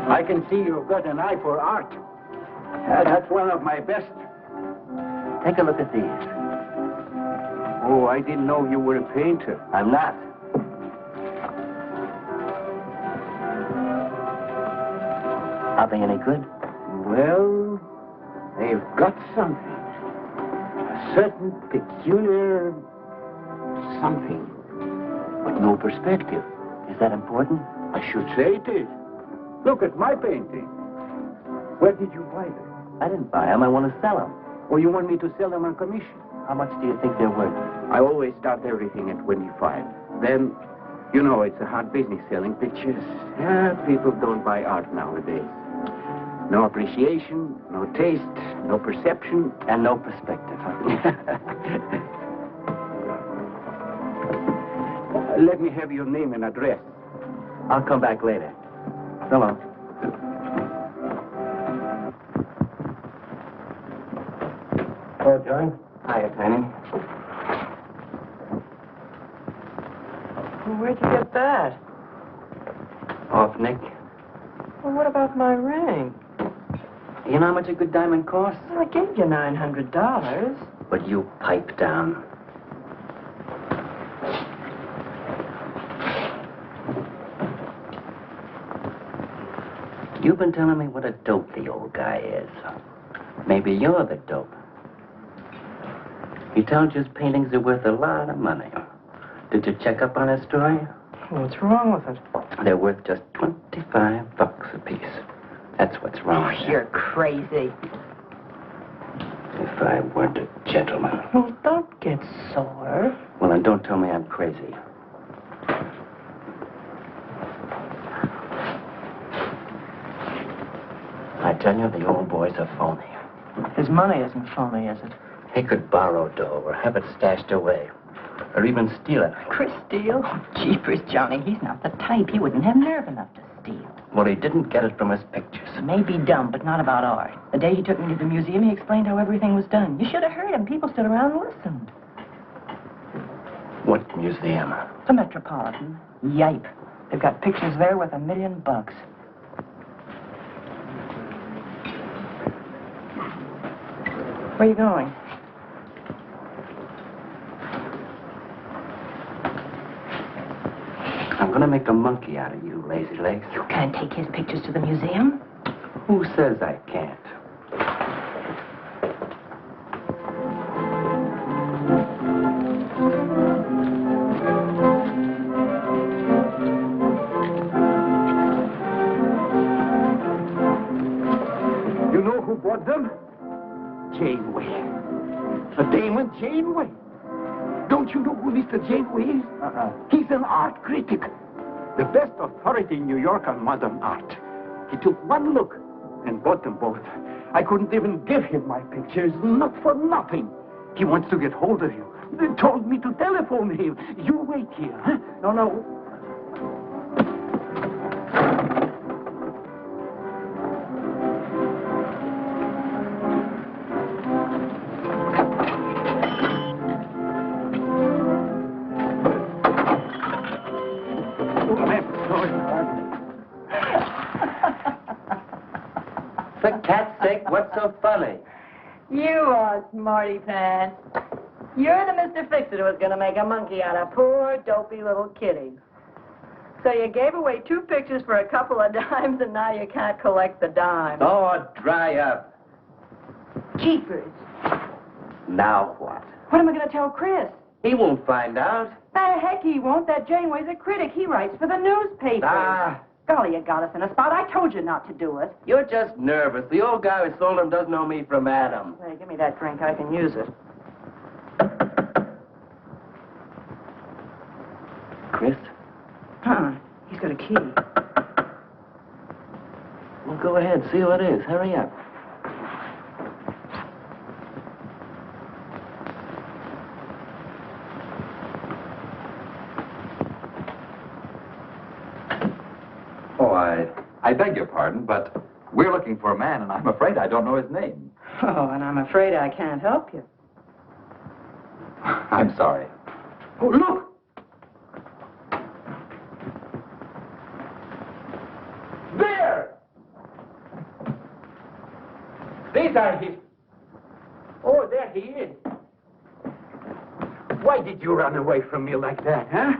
I can see you've got an eye for art. That's one of my best. Take a look at these. Oh, I didn't know you were a painter. I'm not. Are they any good? Well, they've got something. A certain peculiar something. But no perspective. Is that important? I should say it is. Look at my painting. Where did you buy them? I didn't buy them. I want to sell them. Or you want me to sell them on commission? How much do you think they're worth? I always start everything at 25. Then, you know, it's a hard business selling pictures. Yeah, people don't buy art nowadays. No appreciation, no taste, no perception. And no perspective, huh? Let me have your name and address. I'll come back later. So long. Oh, John. Hiya, Tiny. Well, where'd you get that? Off, Nick. Well, what about my ring? You know how much a good diamond costs? Well, I gave you $900. But you pipe down. You've been telling me what a dope the old guy is. Maybe you're the dope. He told you his paintings are worth a lot of money. Did you check up on his story? What's wrong with it? They're worth just $25 a piece. That's what's wrong with them. You're crazy. If I weren't a gentleman. Well, don't get sore. Well, then don't tell me I'm crazy. I tell you, the old boy's a phony. His money isn't phony, is it? He could borrow dough or have it stashed away. Or even steal it. Chris steal? Oh, jeepers, Johnny, he's not the type. He wouldn't have nerve enough to steal. Well, he didn't get it from his pictures. May be dumb, but not about art. The day he took me to the museum, he explained how everything was done. You should have heard him. People stood around and listened. What museum? The Metropolitan. Yipe. They've got pictures there worth $1 million. Where are you going? I'm going to make a monkey out of you, lazy legs. You can't take his pictures to the museum. Who says I can't? You know who bought them? Janeway. A Damon Janeway. Don't you know who Mr. Janeway is? He's an art critic. The best authority in New York on modern art. He took one look and bought them both. I couldn't even give him my pictures, not for nothing. He wants to get hold of you. They told me to telephone him. You wait here, huh? No. For cat's sake, what's so funny? You are smarty pants. You're the Mr. Fix-It who was going to make a monkey out of poor, dopey little kitty. So you gave away 2 pictures for a couple of dimes, and now you can't collect the dimes. Oh, dry up. Jeepers. Now what? What am I going to tell Chris? He won't find out. The heck he won't. That Janeway's a critic. He writes for the newspaper. Ah. Golly, you got us in a spot. I told you not to do it. You're just nervous. The old guy who sold him doesn't know me from Adam. Hey, give me that drink. I can use it. Chris? Huh. He's got a key. Well, go ahead. See who it is. Hurry up. Oh, I beg your pardon, but we're looking for a man, and I'm afraid I don't know his name. Oh, and I'm afraid I can't help you. I'm sorry. Oh, look! There! These are his... Oh, there he is. Why did you run away from me like that, huh?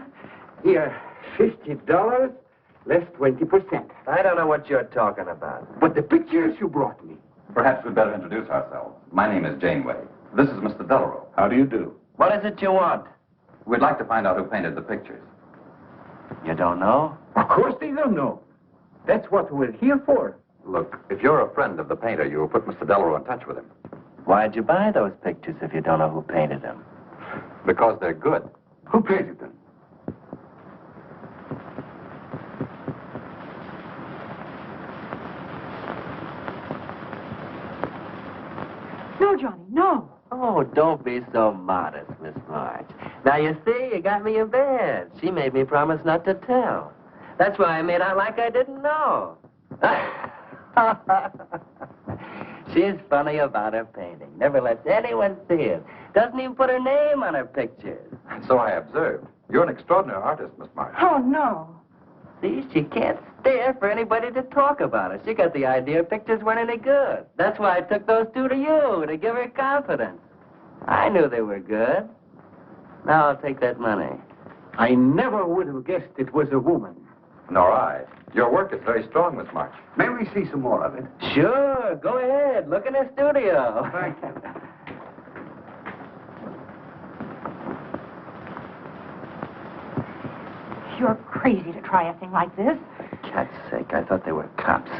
Here, $50, less 20%. I don't know what you're talking about. But the pictures you brought me. Perhaps we'd better introduce ourselves. My name is Janeway. This is Mr. Delarue. How do you do? What is it you want? We'd like to find out who painted the pictures. You don't know? Of course they don't know. That's what we're here for. Look, if you're a friend of the painter, you'll put Mr. Delarue in touch with him. Why'd you buy those pictures if you don't know who painted them? Because they're good. Who painted them? No, Johnny, no. Oh, don't be so modest, Miss March. Now, you see, you got me in bed. She made me promise not to tell. That's why I made out like I didn't know. She's funny about her painting. Never lets anyone see it. Doesn't even put her name on her pictures. So I observed. You're an extraordinary artist, Miss March. Oh, no. See, she can't stand for anybody to talk about it. She got the idea her pictures weren't any good. That's why I took those two to you, to give her confidence. I knew they were good. Now I'll take that money. I never would have guessed it was a woman. Nor I. Your work is very strong, Miss March. May we see some more of it? Sure, go ahead. Look in the studio. Thank you. You're crazy to try a thing like this. Cat's sake, I thought they were cops.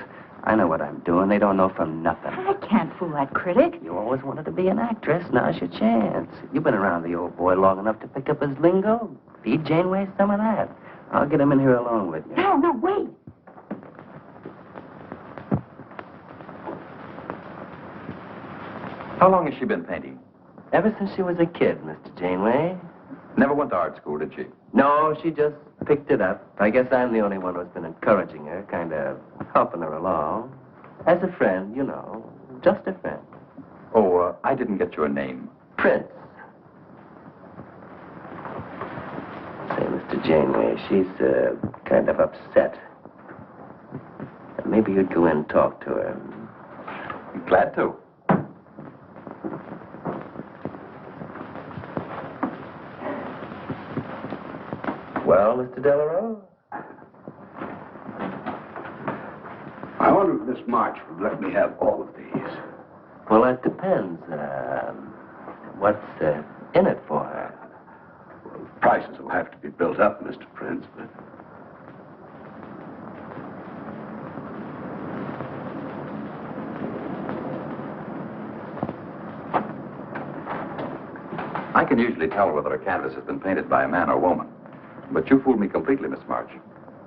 I know what I'm doing. They don't know from nothing. I can't fool that critic. You always wanted to be an actress. Now's your chance. You've been around the old boy long enough to pick up his lingo. Feed Janeway some of that. I'll get him in here alone with you. No, no, wait. How long has she been painting? Ever since she was a kid, Mr. Janeway. Never went to art school, did she? No, she just picked it up. I guess I'm the only one who's been encouraging her, kind of helping her along. As a friend, you know. Just a friend. Oh, I didn't get your name. Prince. Say, Mr. Janeway, she's kind of upset. Maybe you'd go in and talk to her. Glad to. Well, Mr. Delarue? I wonder if Miss March would let me have all of these. Well, that depends. What's in it for her? Well, prices will have to be built up, Mr. Prince, but... I can usually tell whether a canvas has been painted by a man or woman. But you fooled me completely, Miss March.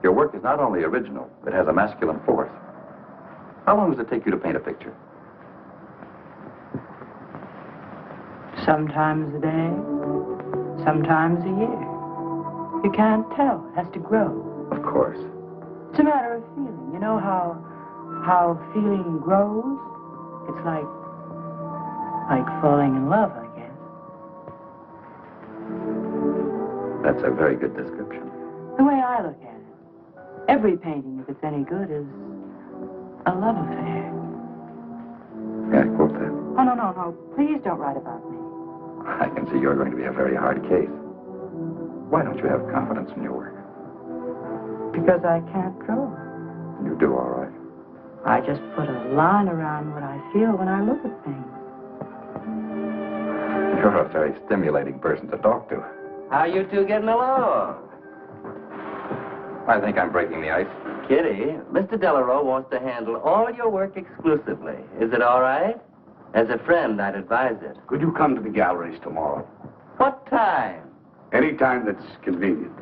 Your work is not only original, it has a masculine force. How long does it take you to paint a picture? Sometimes a day, sometimes a year. You can't tell. It has to grow. Of course. It's a matter of feeling. You know how feeling grows? It's like falling in love, I guess. That's a very good description. The way I look at it, every painting, if it's any good, is a love affair. May I quote that? Oh, no. Please don't write about me. I can see you're going to be a very hard case. Why don't you have confidence in your work? Because I can't draw. You do all right. I just put a line around what I feel when I look at things. You're a very stimulating person to talk to. How you two getting along? I think I'm breaking the ice. Kitty, Mr. Delarue wants to handle all your work exclusively. Is it all right? As a friend, I'd advise it. Could you come to the galleries tomorrow? What time? Any time that's convenient.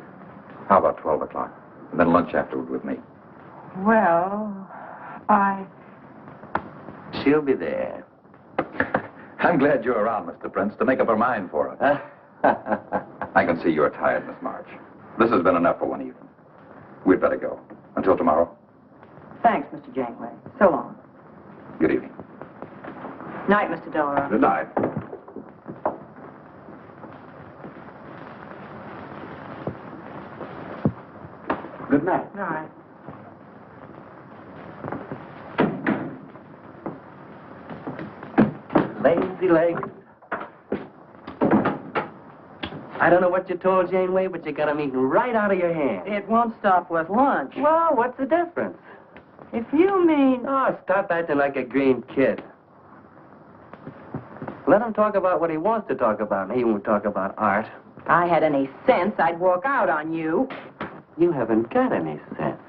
How about 12 o'clock? And then lunch afterward with me. Well, She'll be there. I'm glad you're around, Mr. Prince, to make up her mind for us. I can see you're tired, Miss March. This has been enough for one evening. We'd better go. Until tomorrow. Thanks, Mr. Janeway. So long. Good evening. Night, Mr. Delarue. Good night. Good night. Night. Lazy legs. I don't know what you told Janeway, but you got him eating right out of your hand. It won't stop with lunch. Well, what's the difference? If you mean... Oh, stop acting like a green kid. Let him talk about what he wants to talk about, and he won't talk about art. If I had any sense, I'd walk out on you. You haven't got any sense.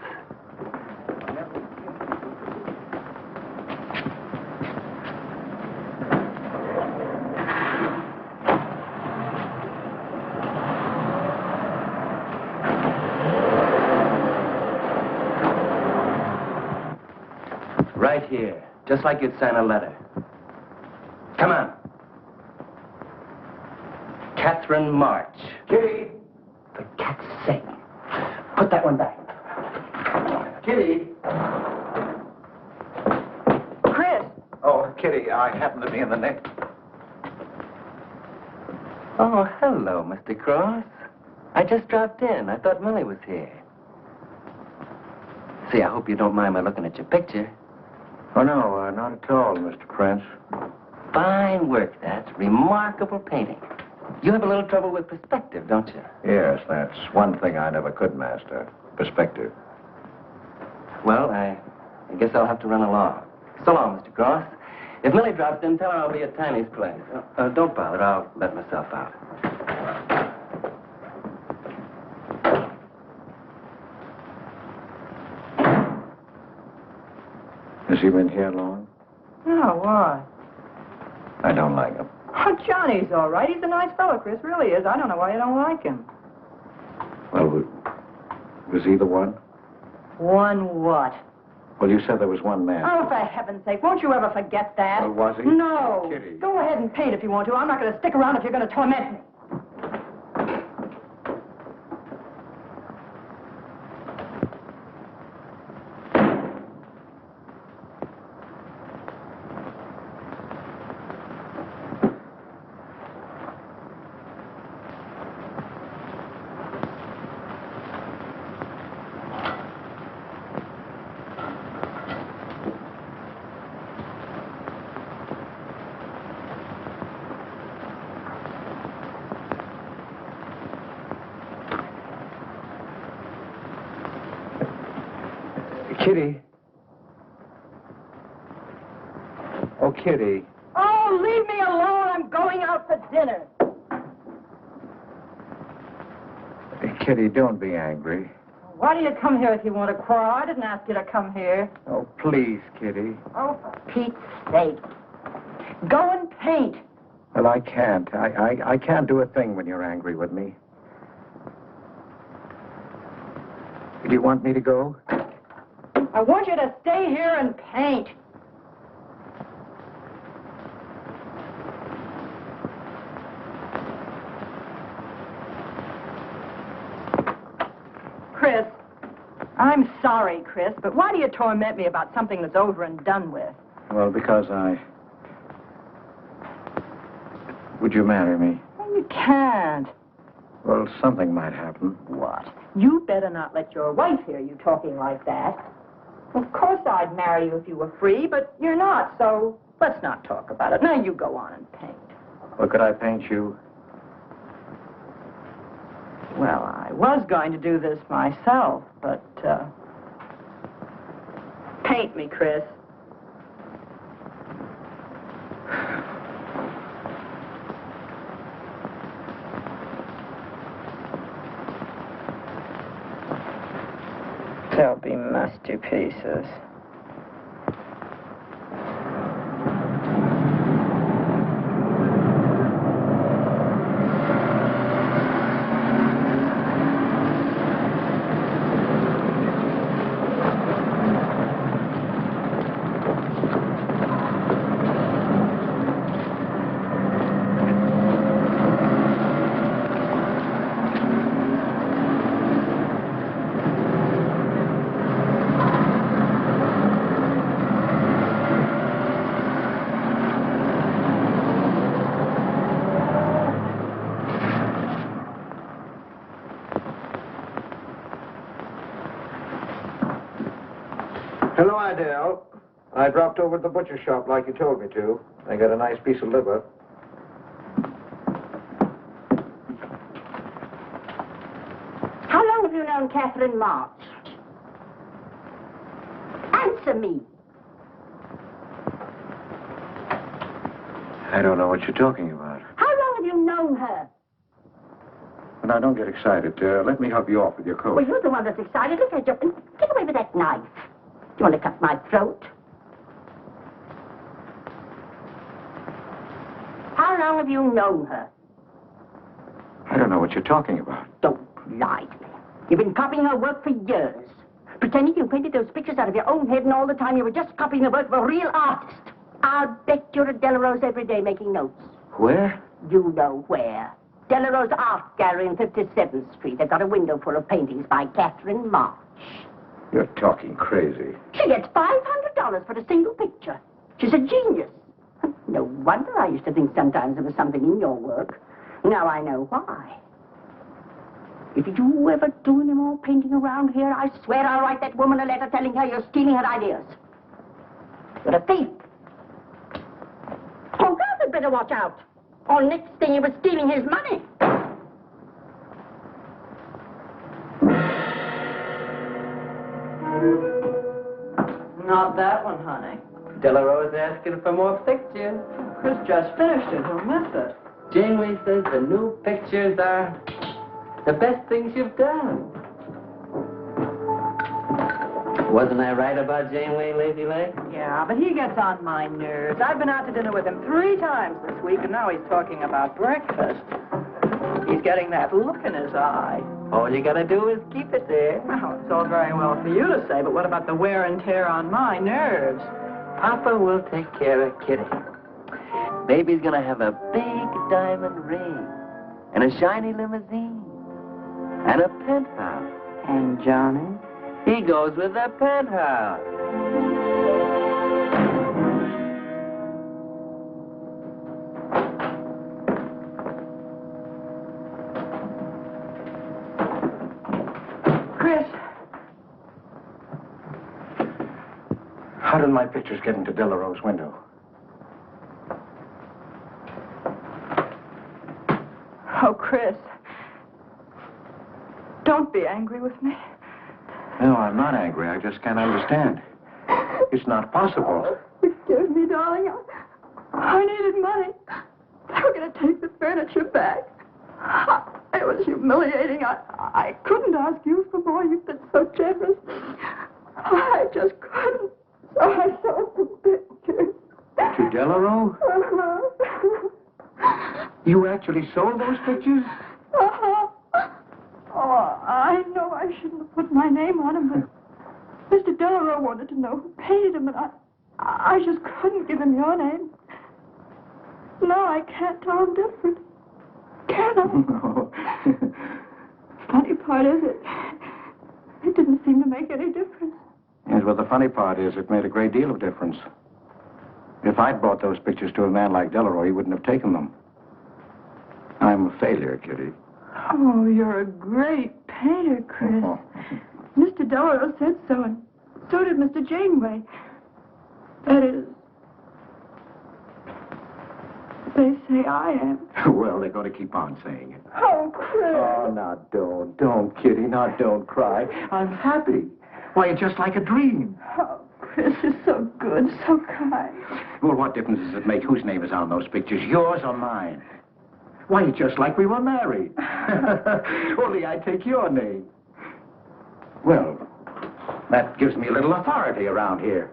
Right here, just like you'd sign a letter. Come on. Catherine March. Kitty! For cat's sake. Put that one back. Kitty! Chris! Oh, Kitty, I happen to be in the next. Oh, hello, Mr. Cross. I just dropped in. I thought Millie was here. See, I hope you don't mind my looking at your picture. Oh, no, not at all, Mr. Prince. Fine work, that's remarkable painting. You have a little trouble with perspective, don't you? Yes, that's one thing I never could master. Perspective. Well, I guess I'll have to run along. So long, Mr. Cross. If Millie drops in, tell her I'll be at Tiny's place. Don't bother. I'll let myself out. Has he been here long? No, why? I don't like him. Oh, Johnny's all right. He's a nice fellow, Chris. Really is. I don't know why you don't like him. Well, was he the one? One what? Well, you said there was one man. Oh, for heaven's sake, won't you ever forget that? Well, was he? No. Kitty. Go ahead and paint if you want to. I'm not going to stick around if you're going to torment me. Kitty. Oh, Kitty. Oh, leave me alone. I'm going out for dinner. Kitty, don't be angry. Why do you come here if you want to quarrel? I didn't ask you to come here. Oh, please, Kitty. Oh, for Pete's sake. Go and paint. Well, I can't. I can't do a thing when you're angry with me. Do you want me to go? I want you to stay here and paint. Chris, I'm sorry, Chris, but why do you torment me about something that's over and done with? Well, because Would you marry me? Well, you can't. Well, something might happen. What? You better not let your wife hear you talking like that. Of course I'd marry you if you were free, but you're not, so let's not talk about it. Now you go on and paint. Well, could I paint you? Well, I was going to do this myself, but, paint me, Chris. They'll be masterpieces. Hello, Adele. I dropped over to the butcher shop like you told me to. I got a nice piece of liver. young Catherine March? Answer me. I don't know what you're talking about. How long have you known her? But now, don't get excited. Let me help you off with your coat. Well, you're the one that's excited. Look at you. Get away with that knife. Do you want to cut my throat? How long have you known her? I don't know what you're talking about. Don't lie to me. You've been copying her work for years. Pretending you painted those pictures out of your own head, and all the time you were just copying the work of a real artist. I'll bet you're at Delarose every day making notes. Where? You know where. Delarose Art Gallery in 57th Street. They've got a window full of paintings by Catherine March. You're talking crazy. She gets $500 for a single picture. She's a genius. No wonder I used to think sometimes there was something in your work. Now I know why. If you ever do any more painting around here, I swear I'll write that woman a letter telling her you're stealing her ideas. You're a thief. Oh, God, had better watch out. Or next thing you were stealing his money. Not that one, honey. Delarose asking for more pictures. Chris just finished it. He'll miss it. Janeway says the new pictures are the best things you've done. Wasn't I right about Janeway, Lazy Leg? Yeah, but he gets on my nerves. I've been out to dinner with him 3 times this week, and now he's talking about breakfast. He's getting that look in his eye. All you gotta do is keep it there. Well, it's all very well for you to say, but what about the wear and tear on my nerves? Papa will take care of Kitty. Baby's gonna have a big diamond ring, and a shiny limousine, and a penthouse. And Johnny? He goes with the penthouse. Chris. How did my pictures get into Delarose's window? Oh, Chris. Don't be angry with me. No, I'm not angry. I just can't understand. It's not possible. Forgive me, darling. I needed money. They were going to take the furniture back. It was humiliating. I couldn't ask you for more. You've been so generous. I just couldn't. So I sold the pictures. To Delarose? You actually sold those pictures? Uh-huh. Oh, I know I shouldn't have put my name on them, but Mr. Delarose wanted to know who painted them, and I just couldn't give him your name. No, I can't tell him different. Can I? No. Funny part is it didn't seem to make any difference. Yes, well, the funny part is it made a great deal of difference. If I'd brought those pictures to a man like Delarose, he wouldn't have taken them. I'm a failure, Kitty. Oh, you're a great painter, Chris. Oh. Mr. Delarose said so, and so did Mr. Janeway. That is, they say I am. Well, they're going to keep on saying it. Oh, Chris. Oh, now, don't, Kitty. Now, don't cry. I'm happy. Why, it's just like a dream. Oh, Chris is so good, so kind. Well, what difference does it make whose name is on those pictures, yours or mine? Why, it's just like we were married. Only I take your name. Well, that gives me a little authority around here.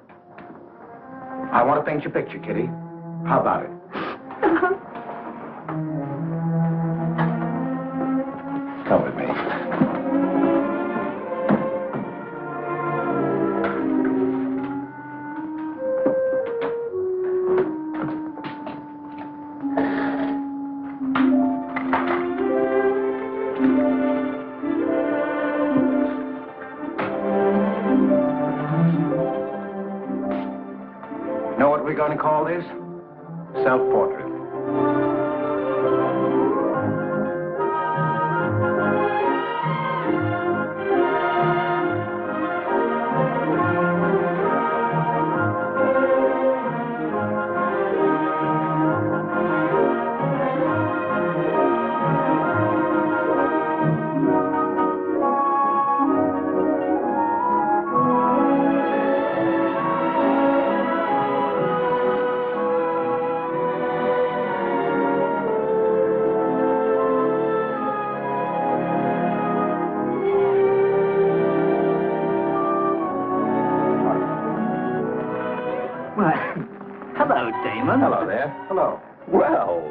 I want to paint your picture, Kitty. How about it? Come with me. Know what we're going to call this? Self-portrait. Damon. Hello there. Hello. Well,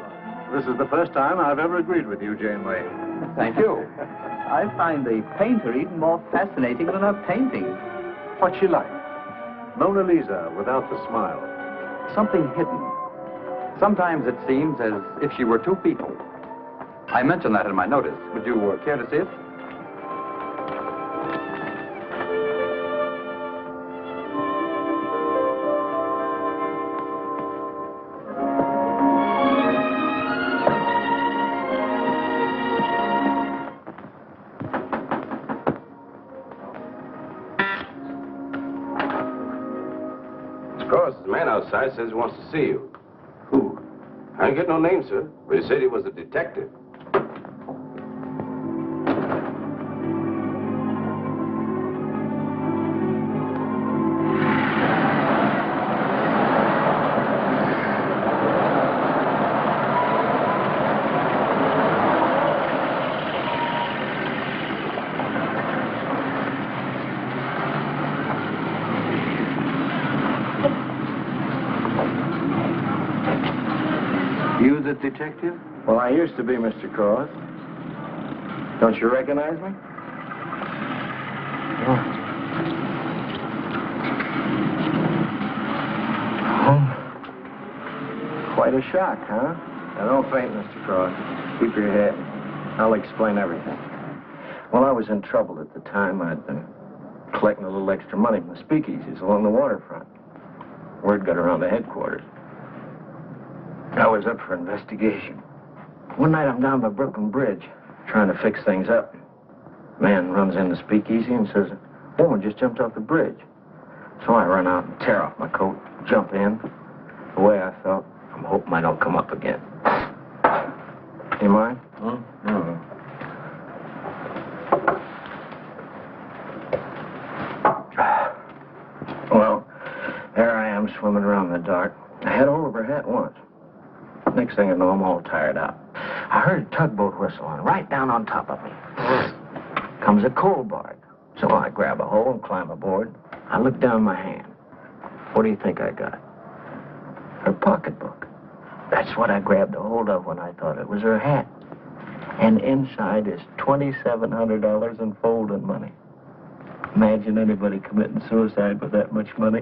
this is the first time I've ever agreed with you, Janeway. Thank you. I find the painter even more fascinating than her painting. What's she like? Mona Lisa without the smile. Something hidden. Sometimes it seems as if she were two people. I mentioned that in my notice. Would you care to see it? Outside says he wants to see you. Who? I ain't get no name, sir, but he said he was a detective. You the detective? Well, I used to be, Mr. Cross. Don't you recognize me? Oh. Quite a shock, huh? Now, don't faint, Mr. Cross. Keep your head. I'll explain everything. Well, I was in trouble at the time. I'd been collecting a little extra money from the speakeasies along the waterfront. Word got around to headquarters. I was up for investigation. One night I'm down by Brooklyn Bridge, trying to fix things up. Man runs in the speakeasy and says, a woman just jumped off the bridge. So I run out and tear off my coat, jump in. The way I felt, I'm hoping I don't come up again. You mind? Well, there I am swimming around in the dark. I had hold of her hat once. Next thing I know, I'm all tired out. I heard a tugboat whistling right down on top of me. Comes a coal barge. So I grab a hole and climb aboard. I look down my hand. What do you think I got? Her pocketbook. That's what I grabbed a hold of when I thought it was her hat. And inside is $2,700 in folding money. Imagine anybody committing suicide with that much money.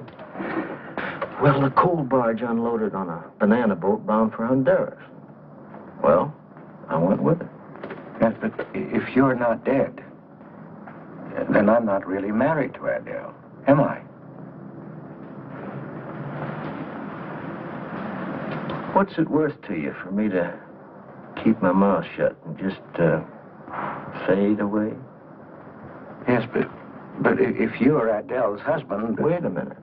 Well, the coal barge unloaded on a banana boat bound for Honduras. Well, I went with it. Yes, but if you're not dead, then I'm not really married to Adele, am I? What's it worth to you for me to keep my mouth shut and just fade away? Yes, but if you're Adele's husband... Wait a minute.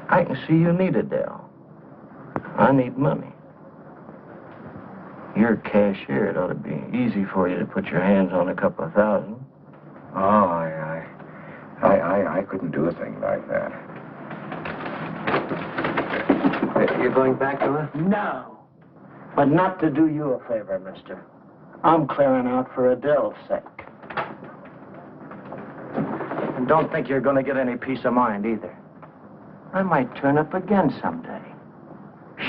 I can see you need Adele. I need money. You're a cashier. It ought to be easy for you to put your hands on a couple of thousand. Oh, I couldn't do a thing like that. You're going back to her? No. But not to do you a favor, mister. I'm clearing out for Adele's sake. And don't think you're going to get any peace of mind either. I might turn up again someday.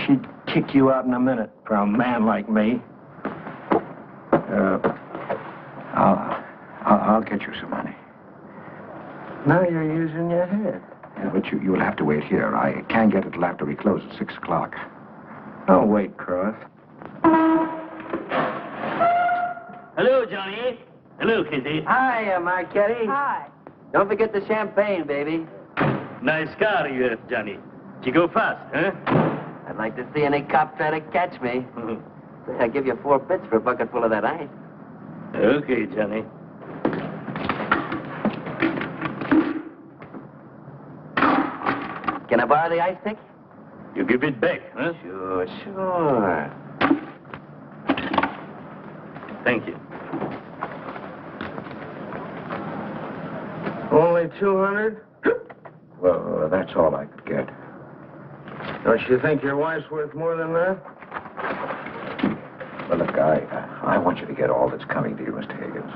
She'd kick you out in a minute for a man like me. I'll get you some money. Now you're using your head. Yeah, but you'll have to wait here. I can't get it till after we close at 6 o'clock. I'll wait, Cross. Hello, Johnny. Hello, Kizzy. Hi, Marquetti. Hi. Don't forget the champagne, baby. Nice car you have, Johnny. Did you go fast, huh? I'd like to see any cop try to catch me. I'll give you 4 bits for a bucket full of that ice. Okay, Johnny. Can I borrow the ice pick? You give it back, huh? Sure. Thank you. Only 200? Well, that's all I could get. Don't you think your wife's worth more than that? Well, look, I want you to get all that's coming to you, Mr. Higgins.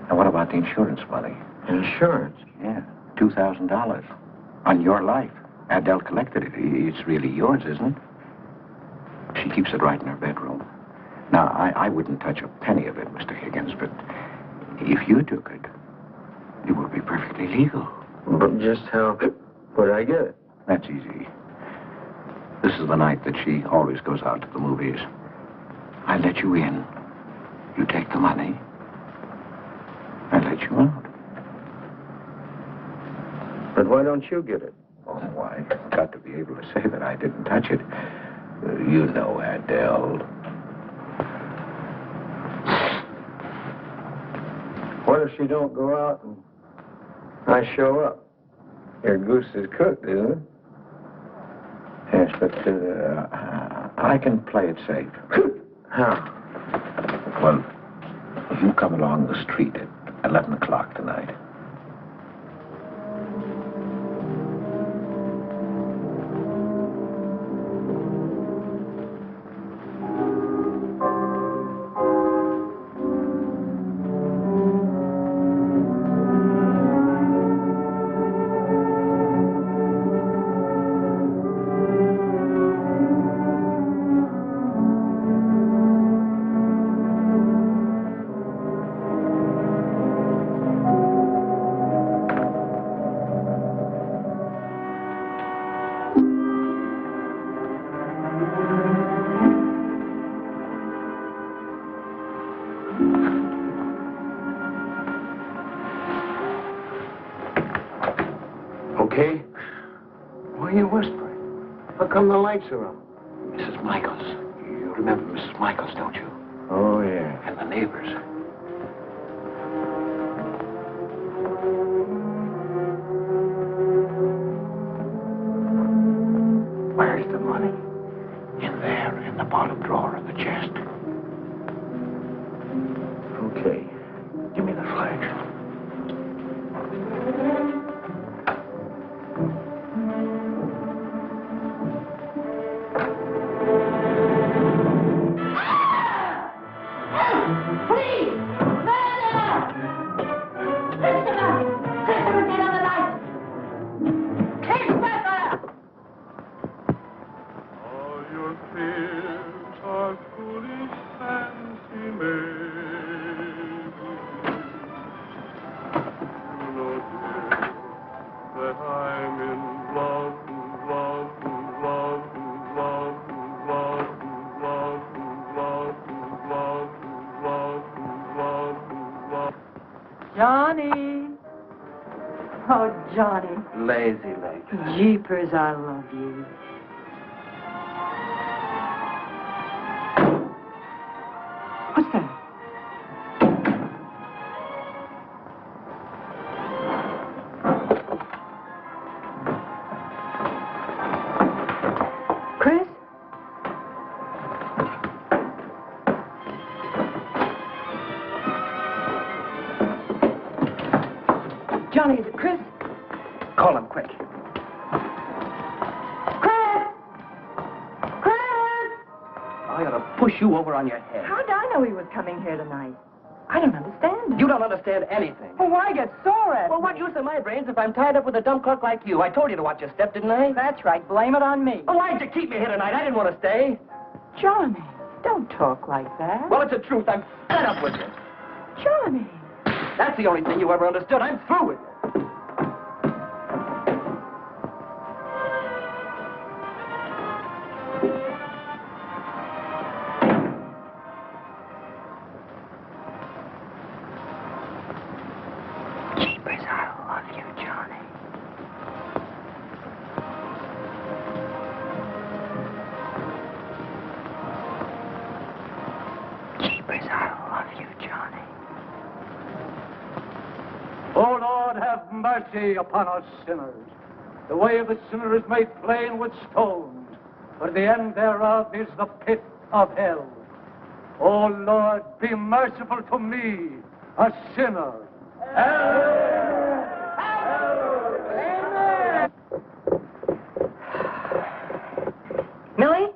Now, what about the insurance money? Insurance? Yeah, $2,000 on your life. Adele collected it. It's really yours, isn't it? She keeps it right in her bedroom. Now, I wouldn't touch a penny of it, Mr. Higgins, but if you took it, it would be perfectly legal. But just how would I get it? That's easy. This is the night that she always goes out to the movies. I let you in. You take the money. I let you out. But why don't you get it? Oh, I've got to be able to say that I didn't touch it. You know Adele. What if she don't go out and I show up? Your goose is cooked, isn't it? Yes, but I can play it safe. How? Well, you come along the street at 11 o'clock tonight. Okay? Why are you whispering? How come the lights are on? Mrs. Michaels. You remember Mrs. Michaels, don't you? Oh, yeah. And the neighbors. Where's the money? In there, in the bottom drawer of the chest. Okay. Give me the flash. Johnny. Oh, Johnny. Lazy legs. Jeepers, I love you. What's that? Chris? Johnny, is it Chris? Call him quick. Chris! Chris! I ought to push you over on your head. How did I know he was coming here tonight? I don't understand. You don't understand anything. Well, why get sore at Well, what use are my brains if I'm tied up with a dumb clerk like you? I told you to watch your step, didn't I? That's right. Blame it on me. Well, why'd you keep me here tonight? I didn't want to stay. Johnny, don't talk like that. Well, it's the truth. I'm fed up with you. Johnny. That's the only thing you ever understood. I'm through with you. Jeepers, I love you, Johnny. Jeepers, I love you, Johnny. O Lord, have mercy upon us sinners. The way of the sinner is made plain with stones, but the end thereof is the pit of hell. O Lord, be merciful to me, a sinner. Millie?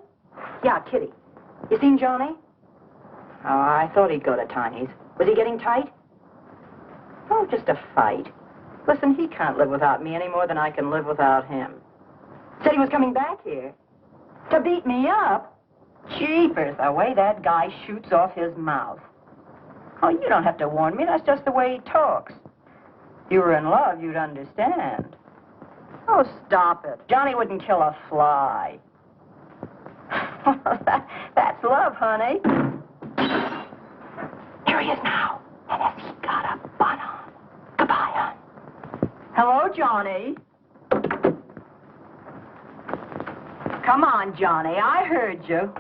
Yeah, Kitty. You seen Johnny? Oh, I thought he'd go to Tiny's. Was he getting tight? Oh, just a fight. Listen, he can't live without me any more than I can live without him. Said he was coming back here. To beat me up? Jeepers, the way that guy shoots off his mouth. Oh, you don't have to warn me. That's just the way he talks. If you were in love, you'd understand. Oh, stop it. Johnny wouldn't kill a fly. That's love, honey. Here he is now. And has he got a bun on? Goodbye, hon. Hello, Johnny. Come on, Johnny. I heard you.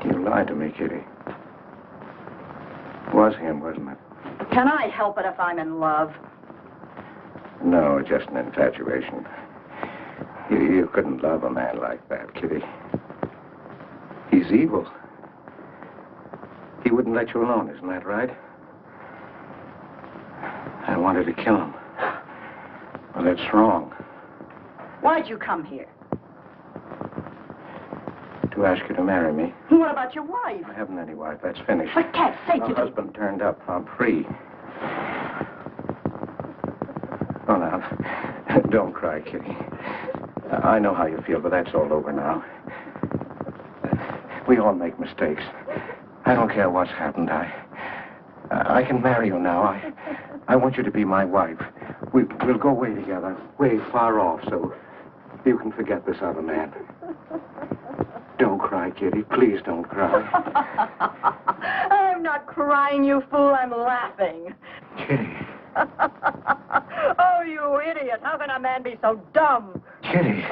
You lied to me, Kitty. It was him, wasn't it? Can I help it if I'm in love? No, just an infatuation. You couldn't love a man like that, Kitty. He's evil. He wouldn't let you alone, isn't that right? I wanted to kill him. Well, that's wrong. Why'd you come here? To ask you to marry me. What about your wife? I haven't any wife. That's finished. For cat's sake, My you husband turned up. I'm free. Oh, now, don't cry, Kitty. I know how you feel, but that's all over now. We all make mistakes. I don't care what's happened. I can marry you now. I want you to be my wife. We'll go way together, way far off, so you can forget this other man. Don't cry, Kitty. Please don't cry. I'm not crying, you fool. I'm laughing. Kitty. Oh, you idiot. How can a man be so dumb? Kitty.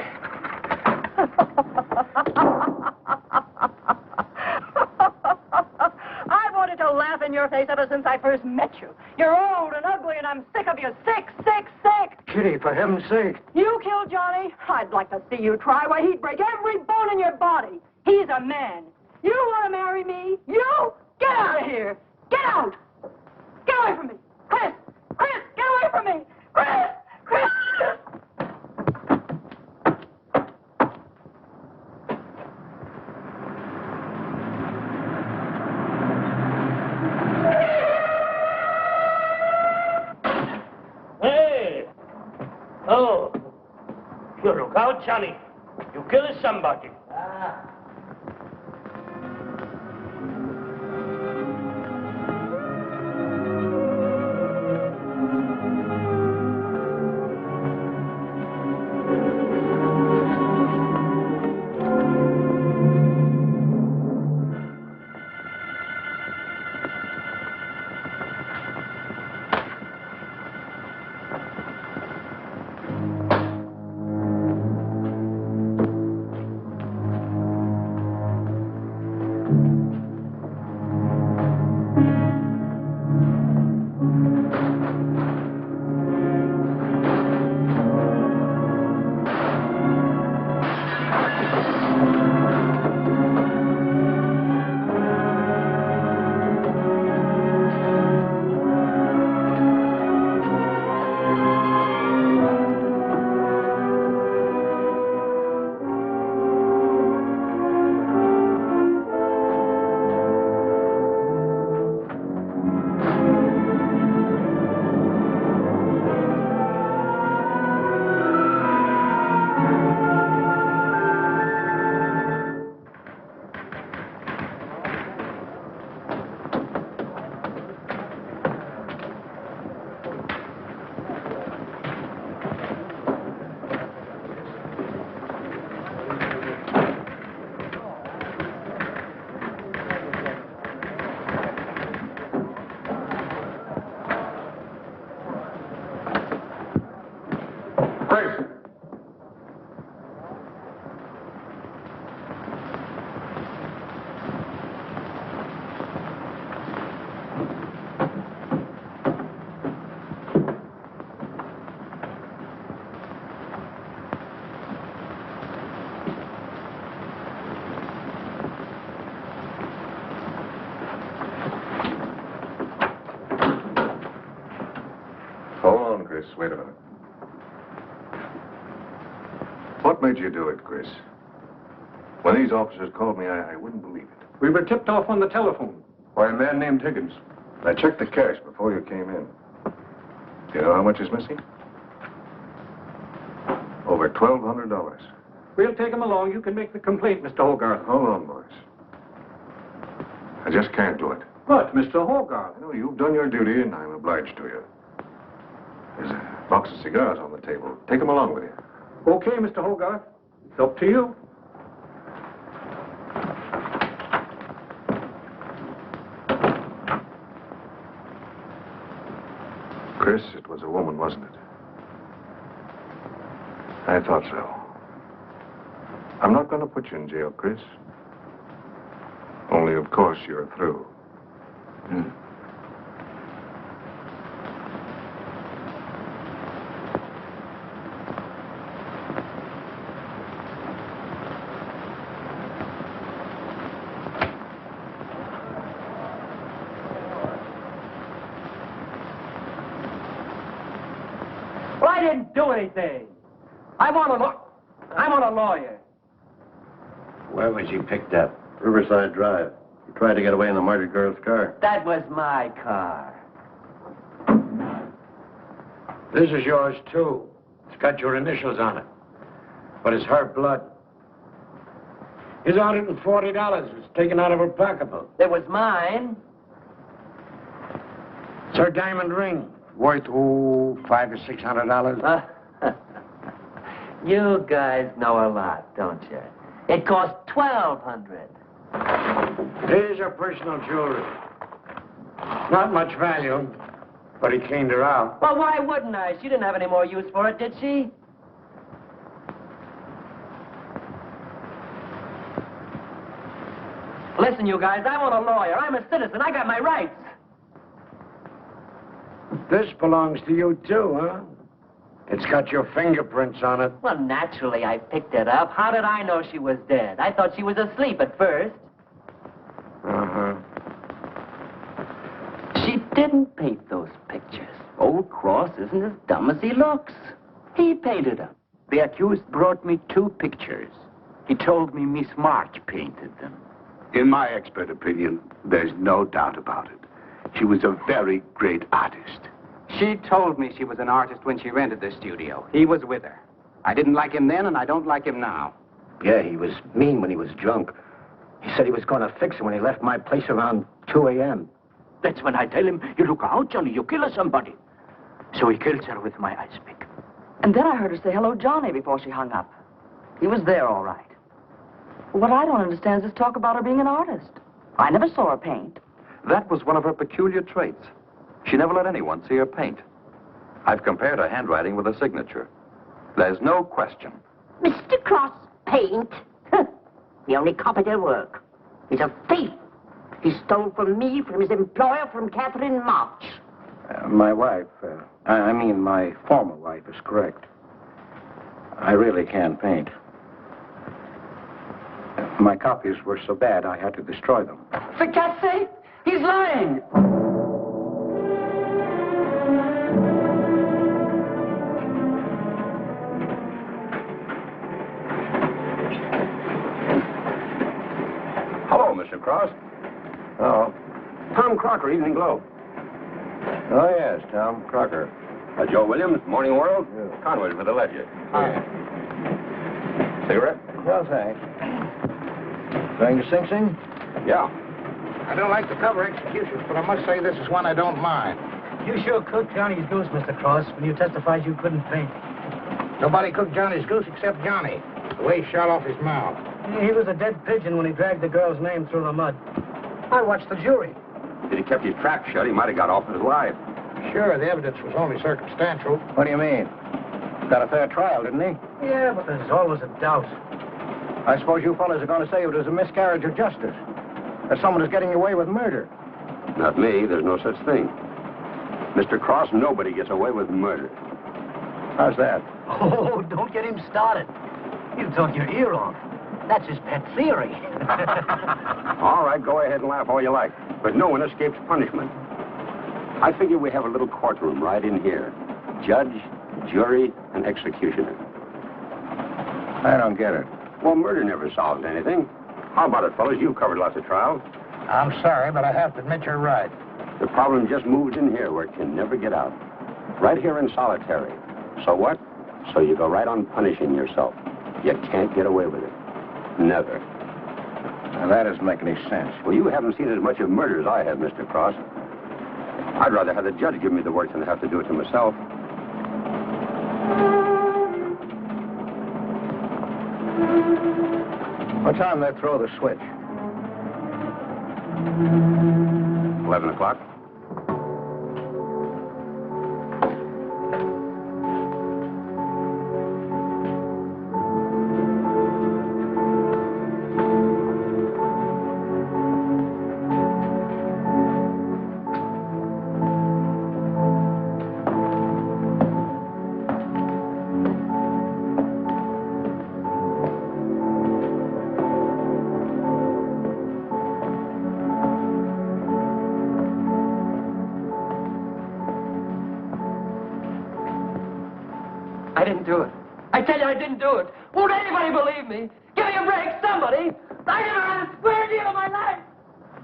I've wanted to laugh in your face ever since I first met you. You're old and ugly, and I'm sick of you. Sick, sick, sick. Kitty, for heaven's sake. You killed Johnny? I'd like to see you try. Why, he'd break every bone in your body. He's a man. You want to marry me? You? Get out of here. Get out. Get away from me. Chris! Chris, get away from me. Chris! Chris! Hey! Oh, you look out, Johnny. You killed somebody. Chris, wait a minute. What made you do it, Chris? When these officers called me, I wouldn't believe it. We were tipped off on the telephone. By a man named Higgins. I checked the cash before you came in. Do you know how much is missing? Over $1,200. We'll take him along. You can make the complaint, Mr. Hogarth. Hold on, boys. I just can't do it. But, Mr. Hogarth. I know you've done your duty, and I'm obliged to you. There's a box of cigars on the table. Take them along with you. Okay, Mr. Hogarth. It's up to you. Chris, it was a woman, wasn't it? I thought so. I'm not going to put you in jail, Chris. Only, of course, you're through. Well, I didn't do anything. I'm on a lawyer. Where was you picked up? Riverside Drive. You tried to get away in the murdered girl's car. That was my car. This is yours, too. It's got your initials on it. But it's her blood. Here's $140 was taken out of her pocketbook. It was mine. It's her diamond ring. Worth, $500 to $600. You guys know a lot, don't you? It cost $1,200. Here's her personal jewelry. Not much value, but he cleaned her out. Well, why wouldn't I? She didn't have any more use for it, did she? Listen, you guys, I want a lawyer. I'm a citizen. I got my rights. This belongs to you, too, huh? It's got your fingerprints on it. Well, naturally, I picked it up. How did I know she was dead? I thought she was asleep at first. Uh-huh. She didn't paint those pictures. Old Cross isn't as dumb as he looks. He painted them. The accused brought me 2 pictures. He told me Miss March painted them. In my expert opinion, there's no doubt about it. She was a very great artist. She told me she was an artist when she rented the studio. He was with her. I didn't like him then, and I don't like him now. Yeah, he was mean when he was drunk. He said he was going to fix it when he left my place around 2 a.m. That's when I tell him, you look out, Johnny, you kill somebody. So he kills her with my ice pick. And then I heard her say hello, Johnny, before she hung up. He was there, all right. What I don't understand is this talk about her being an artist. I never saw her paint. That was one of her peculiar traits. She never let anyone see her paint. I've compared her handwriting with her signature. There's no question. Mr. Cross paint? He only copied her work. He's a thief. He stole from me, from his employer, from Catherine March. My wife, my former wife is correct. I really can paint. My copies were so bad, I had to destroy them. For God's sake, he's lying. Hello, Mr. Cross. Oh. Tom Crocker, Evening Globe. Oh, yes, Tom Crocker. Joe Williams, Morning World. Conway for the Ledger. Cigarette? Well, thanks. Going to Sing Sing? Yeah. I don't like to cover executions, but I must say this is one I don't mind. You sure cooked Johnny's goose, Mr. Cross, when you testified you couldn't paint. Nobody cooked Johnny's goose except Johnny. The way he shot off his mouth. He was a dead pigeon when he dragged the girl's name through the mud. I watched the jury. If he kept his trap shut, he might have got off with his life. Sure, the evidence was only circumstantial. What do you mean? Got a fair trial, didn't he? Yeah, but there's always a doubt. I suppose you fellas are going to say it was a miscarriage of justice. That someone is getting away with murder. Not me. There's no such thing. Mr. Cross, nobody gets away with murder. How's that? Oh, don't get him started. He'll talk your ear off. That's his pet theory. All right, go ahead and laugh all you like. But no one escapes punishment. I figure we have a little courtroom right in here. Judge, jury, and executioner. I don't get it. Well, murder never solves anything. How about it, fellas? You've covered lots of trials. I'm sorry, but I have to admit you're right. The problem just moves in here where it can never get out. Right here in solitary. So what? So you go right on punishing yourself. You can't get away with it. Never. Now, that doesn't make any sense. Well, you haven't seen as much of murder as I have, Mr. Cross. I'd rather have the judge give me the work than have to do it to myself. What time they throw the switch? 11 o'clock. I didn't do it. I tell you, I didn't do it. Won't anybody believe me? Give me a break, somebody. I never had a square deal in my life.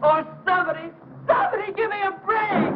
Or somebody give me a break.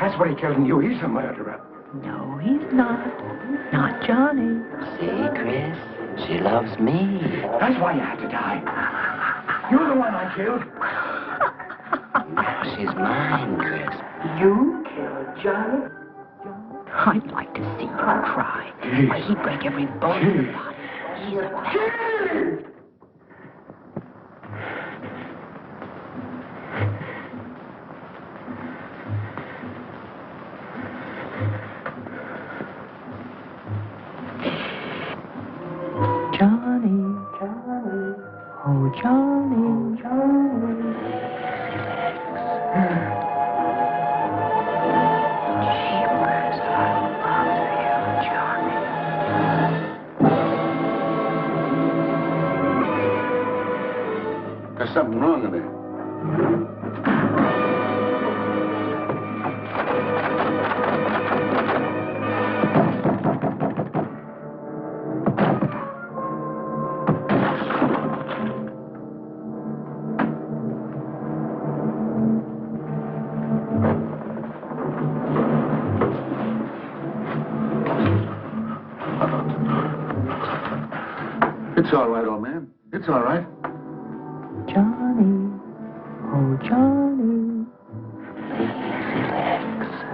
That's what he telling you. He's a murderer. No, he's not. Not Johnny. See, Chris, she loves me. That's why you had to die. You're the one I killed. Now she's mine, Chris. You killed Johnny? I'd like to see you cry. Why, he'd break every bone in your body. He's a man. There's something wrong in there. It's all right, old man. It's all right. Johnny, oh Johnny.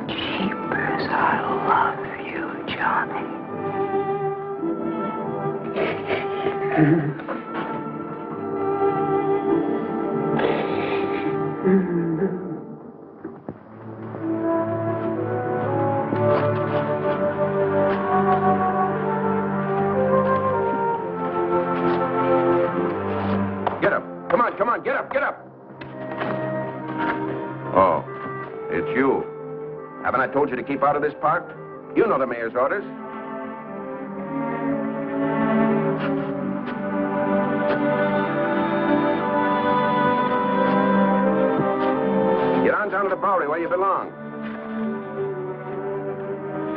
Jeepers, I love you, Johnny. Get up. Come on, get up, get up. Oh, it's you. Haven't I told you to keep out of this park? You know the mayor's orders. Get on down to the Bowery where you belong.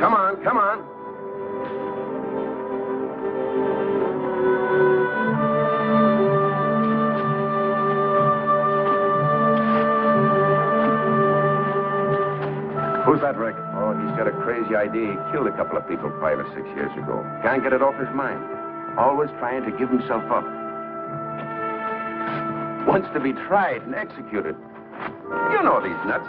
Come on, come on. Who's that, Rick? Oh, he's got a crazy idea. He killed a couple of people 5 or 6 years ago. Can't get it off his mind. Always trying to give himself up. Wants to be tried and executed. You know these nuts.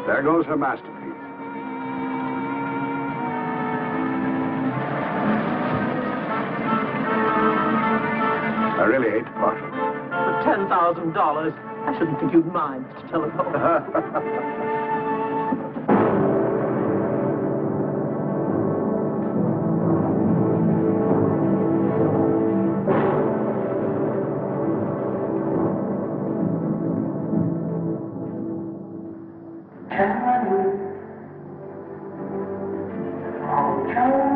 There goes her masterpiece. I really hate to part with it. For $10,000, I shouldn't think you'd mind, Mr. Telephone. Oh, Johnny.